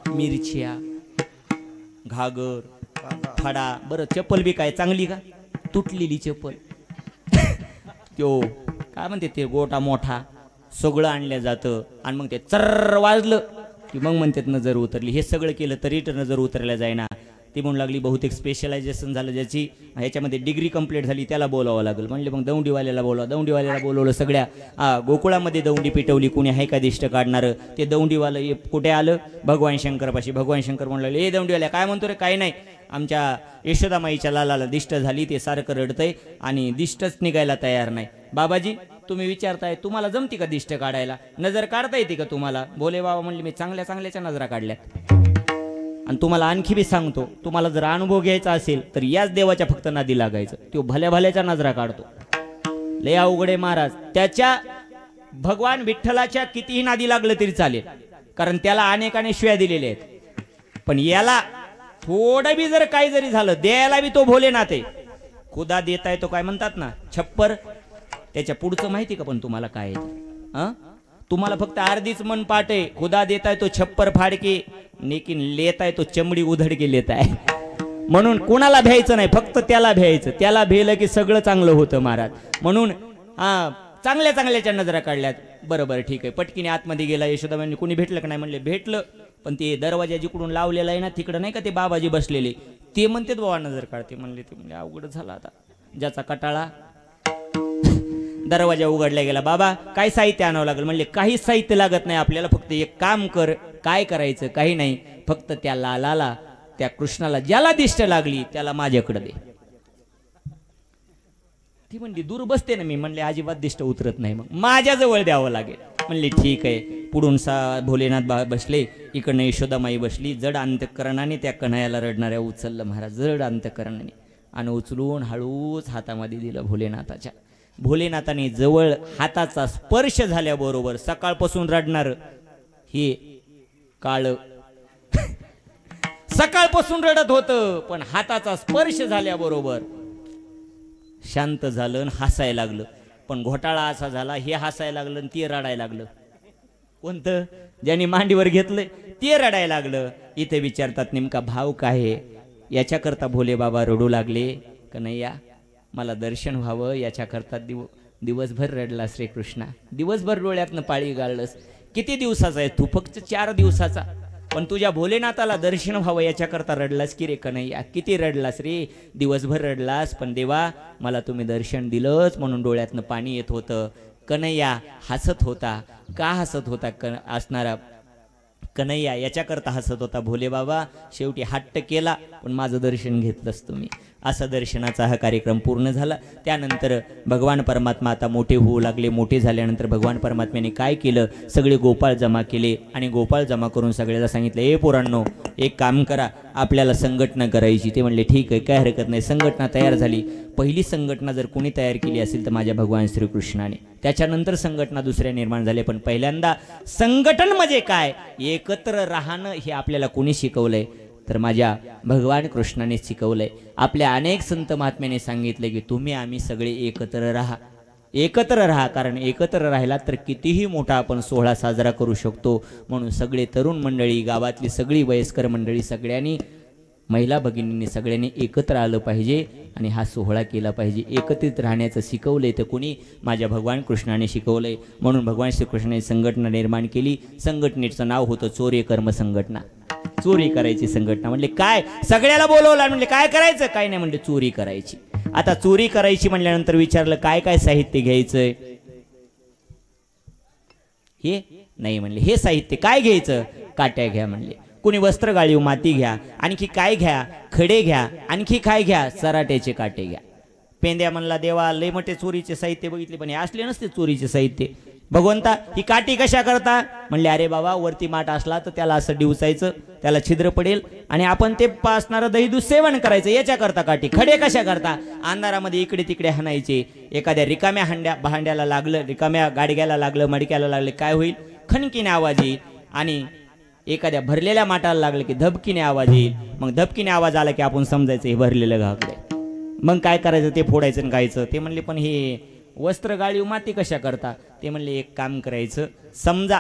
मिरच्या, घागर, फडा. बरं चप्पल बी काय चांगली का? तुटलेली चप्पल. त्यो काय म्हणते ते गोटा मोठा सगळं आणलं जातं आणि मग ते चर्र वाजलं की मग म्हणतात नजर उतरली. हे सगळं केलं तरी तर नजर उतरल्या जाईना. ती म्हणू लागली बहुतेक स्पेशलायझेशन झालं ज्याची ह्याच्यामध्ये डिग्री कंप्लीट झाली त्याला बोलावं लागेल. म्हणले मग दौंडीवाल्याला बोलावं. दौंडीवाल्याला बोलवलं. सगळ्या गोकुळामध्ये दौंडी पिटवली. कुणी आहे का दिष्ट काढणारं? ते दौंडीवालं कुठे आलं? भगवान शंकरपाशी. भगवान शंकर म्हणू लागले, ए दौंडीवाल्या काय म्हणतो रे? काय नाही, आमच्या यशोदामाईच्या लालाला दिष्ट झाली, ते सारखं रडतंय आणि दिष्टच निघायला तयार नाही. बाबाजी तुम्ही विचारताय तुम्हाला जमती का दिष्ट काढायला? नजर काढता येते का तुम्हाला? भोले बाबा म्हणले मी चांगल्या चांगल्याच्या नजरा काढल्यात. आणि तुम्हाला आणखी बी सांगतो, तुम्हाला जर अनुभव घ्यायचा असेल तर याच देवाच्या फक्त नादी लागायचं. तो भल्या भल्याच्या नजरा काढतो. लय अवघडे महाराज. त्याच्या भगवान विठ्ठलाच्या कितीही नादी लागलं तरी चालेल, कारण त्याला अनेकाने शिव्या दिलेल्या आहेत. पण याला थोडं बी जर काही जरी झालं, द्यायला बी तो भोलेनाथ आहे. खुदा देताय तो काय म्हणतात ना छप्पर. त्याच्या पुढचं माहिती का पण तुम्हाला काय आहे? तुम्हाला फक्त अर्धीच मन पाठ आहे. खुदा देताय तो छप्पर फाडके, लेकिन लेताय तो चमडी उधड के लेताय. म्हणून कुणाला भ्यायचं नाही, फक्त त्याला भ्यायचं. त्याला भेलं की सगळं चांगलं होतं महाराज. म्हणून चांगल्या चांगल्याच्या नजरा काढल्यात. बरोबर ठीक आहे. पटकीने आतमध्ये गेला. यशोदाबाईंनी कोणी भेटलं का नाही? म्हणले भेटलं, पण ते दरवाजा जिकडून लावलेला आहे ना तिकडं नाही का ते बाबाजी बसलेले, ते म्हणते बाबा नजर काढते. म्हणले ते म्हणजे अवघड झालं आता. ज्याचा कटाळा. दरवाजा उघडला गेला. बाबा काय साहित्य आणावं लागेल? म्हणले काही साहित्य लागत नाही आपल्याला, फक्त एक काम कर. काय करायचं? काही नाही, फक्त त्या लालाला, त्या कृष्णाला ज्याला दिष्ट लागली त्याला माझ्याकडे दे. ती म्हणली दूर बसते ना मी. म्हणले अजिबात दिष्ट उतरत नाही, मग माझ्याजवळ द्यावं लागेल. म्हणले ठीक आहे. पुढून भोलेनाथ बसले, इकडनं यशोदामाई बसली. जड अंतकरणाने त्या कन्हैयाला रडणाऱ्या उचललं महाराज, जड अंतकरणाने, आणि उचलून हळूच हातामध्ये दिलं भोलेनाथाच्या. भोलेनाथाने जवळ हाताचा स्पर्श झाल्याबरोबर सकाळपासून रडणार हे काळ सकाळपासून रडत होतं, पण हाताचा स्पर्श झाल्याबरोबर शांत झालं आणि हसायला लागलं. पण घोटाळा असा झाला, हे हसायला लागलं आणि ते रडायला लागलं. कोणतं? ज्यांनी मांडीवर घेतलंय ते रडायला लागलं. इथे विचारतात नेमका भाव काय आहे? याच्याकरता भोले बाबा रडू लागले. कन्हैया मला दर्शन व्हावं याच्याकरता दिवसभर रडला श्रीकृष्णा. दिवसभर डोळ्यातनं पाळी गाळलंस. किती दिवसाचा आहे तू? फक्त 4 दिवसाचा. पण तुझ्या भोलेनाथाला दर्शन व्हावं याच्याकरता रडलास की रे कन्हैया? किती रडलास रे? दिवसभर रडलास, पण देवा मला तुम्ही दर्शन दिलंच म्हणून डोळ्यातनं पाणी येत होतं. कन्हैया हसत होता. का हसत होता असणारा कन्हैया? याच्याकरता हसत होता. भोले बाबा शेवटी हट्ट केला, पण माझं दर्शन घेतलंच तुम्ही. असा दर्शनाचा हा कार्यक्रम पूर्ण झाला. त्यानंतर भगवान परमात्मा आता मोठे होऊ लागले. मोठे झाल्यानंतर भगवान परमात्म्याने काय केलं? सगळे गोपाळ जमा केले आणि गोपाळ जमा करून सगळ्याला सांगितलं, ए पोरांनो एक काम करा, आपल्याला संघटना करायची. ते म्हणले ठीक आहे, काय हरकत नाही. संघटना तयार झाली. पहिली संघटना जर कोणी तयार केली असेल तर माझ्या भगवान श्रीकृष्णाने. त्याच्यानंतर संघटना दुसऱ्या निर्माण झाल्या. पण पहिल्यांदा संघटन म्हणजे काय, एकत्र राहणं हे आपल्याला कोणी शिकवलंय? तर माझ्या भगवान कृष्णाने शिकवलंय. आपल्या अनेक संत महात्म्याने सांगितले की तुम्ही आम्ही सगळे एकत्र राहा, एकत्र राहा. कारण एकत्र राहिला तर कितीही मोठा आपण सोहळा साजरा करू शकतो. म्हणून सगळे तरुण मंडळी, गावातली सगळी वयस्कर मंडळी, सगळ्यांनी, महिला भगिनींनी सगळ्यांनी एकत्र आलं पाहिजे आणि हा सोहळा केला पाहिजे. एकत्रित राहण्याचं शिकवलंय तर कोणी? माझ्या भगवान कृष्णाने शिकवलंय. म्हणून भगवान श्रीकृष्णाने संघटना निर्माण केली. संघटनेचं नाव होतं चोरी कर्म संघटना. चोरी करायची संघटना. म्हणले काय? सगळ्याला बोलवलं. म्हणले काय करायचं? काय नाही. म्हणले चोरी करायची. आता चोरी करायची म्हणल्यानंतर विचारलं काय काय साहित्य घ्यायचंय? हे नाही म्हणले. हे साहित्य काय घ्यायचं? काट्या घ्या म्हणले. कुणी वस्त्र गाळीव माती घ्या. आणखी काय घ्या? खडे घ्या. आणखी काय घ्या? सराट्याचे काटे घ्या. पेंद्या म्हणला देवा लय मोठे चोरीचे साहित्य बघितले, पण हे असले नसते चोरीचे साहित्य. भगवंता ही काठी कशा करता? म्हणले अरे बाबा वरती माठ असला तर त्याला असं डिवचायचं, त्याला छिद्र पडेल आणि आपण ते पासणारं दही दूध सेवन करायचं, याच्या करता काठी. खडे कशा करता? अंधारामध्ये इकडे तिकडे हाणायचे. एखाद्या रिकाम्या भांड्याला लागलं, रिकाम्या गाडग्याला लागलं, मडक्याला लागलं, काय होईल? खणकीने आवाज येईल. आणि एखाद्या भरलेल्या माठाला लागलं की धबकीने आवाज येईल. मग धबकीने आवाज आला की आपण समजायचं हे भरलेलं घागडे. मग काय करायचं? ते फोडायचं आणि खायचं. ते म्हणले पण हे वस्त्र गाळीव माती कशा करता? ते म्हणले एक काम करायचं, समजा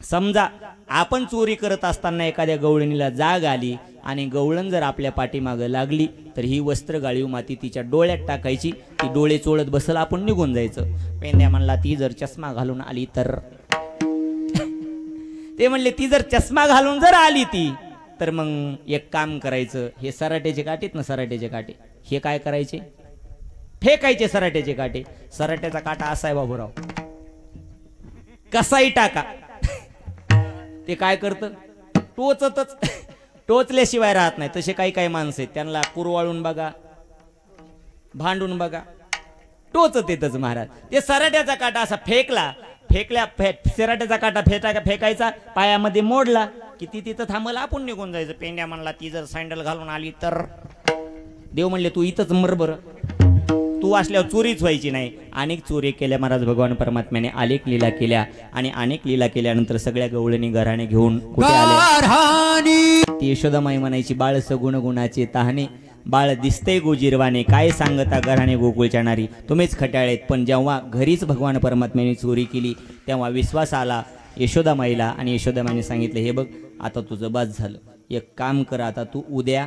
समजा आपण चोरी करत असताना एखाद्या गवळणीला जाग आली आणि गवळण जर आपल्या पाठीमागं लागली तर ही वस्त्र गाळीव माती तिच्या डोळ्यात टाकायची, ती डोळे चोळत बसल, आपण निघून जायचं. पेंद्या म्हणला ती जर चष्मा घालून आली तर ते म्हणले ती जर चष्मा घालून जर आली ती तर मग एक काम करायचं, हे सराट्याचे काटेत ना, सराट्याचे काटे हे काय करायचे, फेकायचे सराट्याचे काटे. सराट्याचा काटा असा आहे बाबूराव, कसाही टाका ते काय करतं, टोचतच, टोचल्याशिवाय राहत नाही. तसे काही काही माणसं आहेत, त्यांना कुरवाळून बघा, भांडून बघा, टोचत येतच महाराज. ते सराट्याचा काटा असा फेकला, सराट्याचा काटा फेकायचा, पायामध्ये मोडला की ती तिथं थांबला, आपण निघून जायचं. पेंड्या म्हणला ती जर सँडल घालून आली तर देव म्हणले तू इथंच मर बरं, तू असल्यावर चोरीच व्हायची नाही. अनेक चोरी केल्या महाराज भगवान परमात्म्याने, अनेक लीला केल्या आणि अनेक लीला केल्यानंतर सगळ्या गवळणी घराणे घेऊन कुठे आले. ती यशोदामाई म्हणायची बाळ सगुण गुणाचे तहाने, बाळ दिसते गोजिरवाने, काय सांगता घराणे गोकुळच्या नारी, तुम्हीच खट्याळेत. पण जेव्हा घरीच भगवान परमात्म्याने चोरी केली तेव्हा विश्वास आला यशोदामाईला आणि यशोदामाईने सांगितलं हे बघ आता तुझं बास झालं, एक काम कर, आता तू उद्या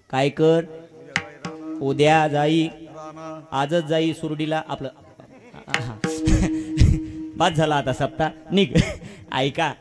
काय कर, उद्या जाई, आजच जाई सुरडीला आपलं बास झाला आता सप्ताह निघ. ऐका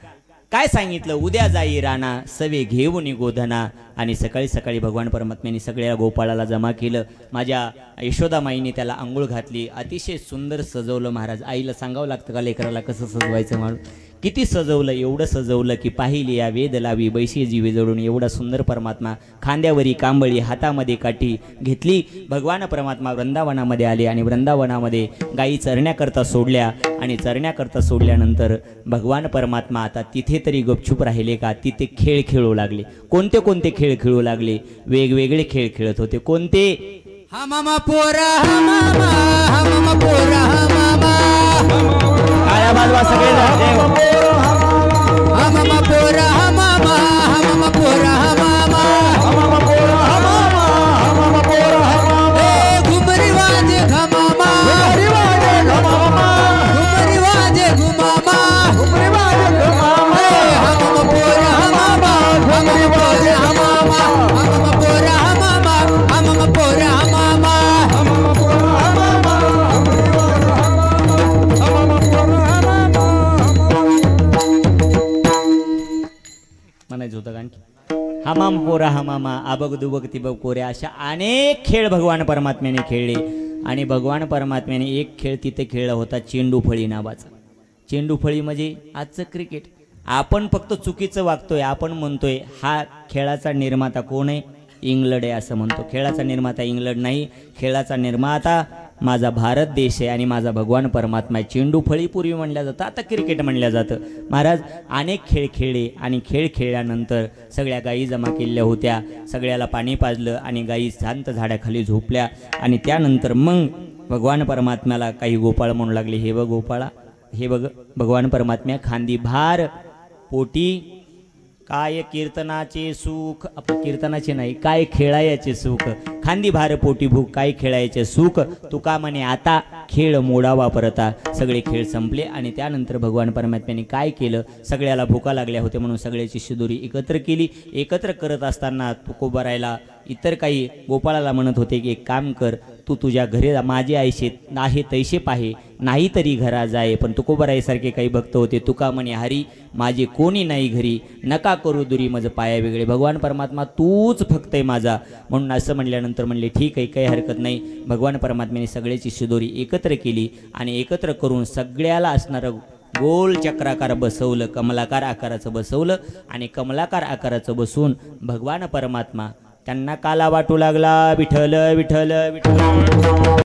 काय सांगितलं, उद्या जाई राणा सवे घेऊन गोधना. आणि सकाळी सकाळी भगवान परमात्म्याने सगळ्या गोपाळाला जमा केलं. माझ्या यशोदामाईने त्याला आंघोळ घातली, अतिशय सुंदर सजवलं महाराज. आईला सांगावं लागतं का लेकराला कसं सजवायचं म्हणून, किती सजवलं, एवढं सजवलं की पाहिली या वेद लावी बैशी जीवे जडून. एवढा सुंदर परमात्मा, खांद्यावरी कांबळी हातामध्ये काठी घेतली. भगवान परमात्मा वृंदावनामध्ये आले आणि वृंदावनामध्ये गायी चरण्याकरता सोडल्या आणि चरण्याकरता सोडल्यानंतर भगवान परमात्मा आता तिथे तरी गपचूप राहिले का, तिथे खेळ खेळू लागले. कोणते कोणते खेळ खेळू लागले, वेगवेगळे खेळ खेळत होते. कोणते, हा मामा पोरा, हा मामा, हा मामा पोरा, हा मामा, काळ्या बाजवा सगळे हा मामा पोरा, हा मामा, हा मामा पोरा, हा मामा, घुमरी वाजे घमामा, घुमरी वाजे घुमामा, हा मामा पोरा, हा मामा, हा मामा पोरा, हा मामा, हा मामा पोरा, हा मामा, हा मामा पोरा, हा मामा. म्हणायचं होतं कारण हमाम पोरा हमामा, आबग दुबग तिबग पोऱ्या, अशा अनेक खेळ भगवान परमात्म्याने खेळले. आणि भगवान परमात्म्याने एक खेळ तिथे खेळला होता, चेंडू फळी नावाचा. चेंडू फळी म्हणजे आजचं क्रिकेट. आपण फक्त चुकीचं वागतोय, आपण म्हणतोय हा खेळाचा निर्माता कोण आहे, इंग्लंड आहे असं म्हणतो. खेळाचा निर्माता इंग्लंड नाही, खेळाचा निर्माता माझा भारत देश आहे आणि माझा भगवान परमात्मा आहे. चेंडू फळी पूर्वी म्हणल्या जातं, आता क्रिकेट म्हणल्या जातं. महाराज अनेक खेळ खेळले आणि खेळ खेळल्यानंतर सगळ्या गायी जमा केलेल्या होत्या, सगळ्याला पाणी पाजलं आणि गायी शांत झाडाखाली झोपल्या. आणि त्यानंतर मग भगवान परमात्म्याला काही गोपाळ म्हणू लागले, हे बघ गोपाळा, हे बघ भगवान परमात्म्या खांदी भार पोटी काय कीर्तनाचे सुख, आपण कीर्तनाचे नाही, काय खेळायचे सुख, खांदी भार पोटी भूक, काय खेळायचे सुख, तुका म्हणे आता खेळ मोडावा परता. सगळे खेळ संपले आणि त्यानंतर भगवान परमात्म्याने काय केलं, सगळ्याला भुका लागल्या होत्या म्हणून सगळ्याची शिदोरी एकत्र केली. एकत्र करत असताना तुकोबारायला इतर काही गोपाळाला म्हणत होते की एक काम कर, तू तुझ्या घरी माझे आयशे आहे तैसे पाहे, नाही तरी घरा जाय. पण तुकोबाराईसारखे काही भक्त होते, तुका म्हणे हरी माझे कोणी नाही घरी, नका करू दुरी मज पाया वेगळे, भगवान परमात्मा तूच फक्त आहे माझा. म्हणून असं म्हणल्यानंतर म्हणले ठीक आहे, काही हरकत नाही. भगवान परमात्म्याने सगळ्याची शिदोरी एकत्र केली आणि एकत्र करून सगळ्याला असणारं गोल चक्राकार बसवलं, कमलाकार आकाराचं बसवलं. आणि कमलाकार आकाराचं बसून भगवान परमात्मा त्यांना काला वाटू लागला, विठ्ठल विठ्ठल विठ्ठल.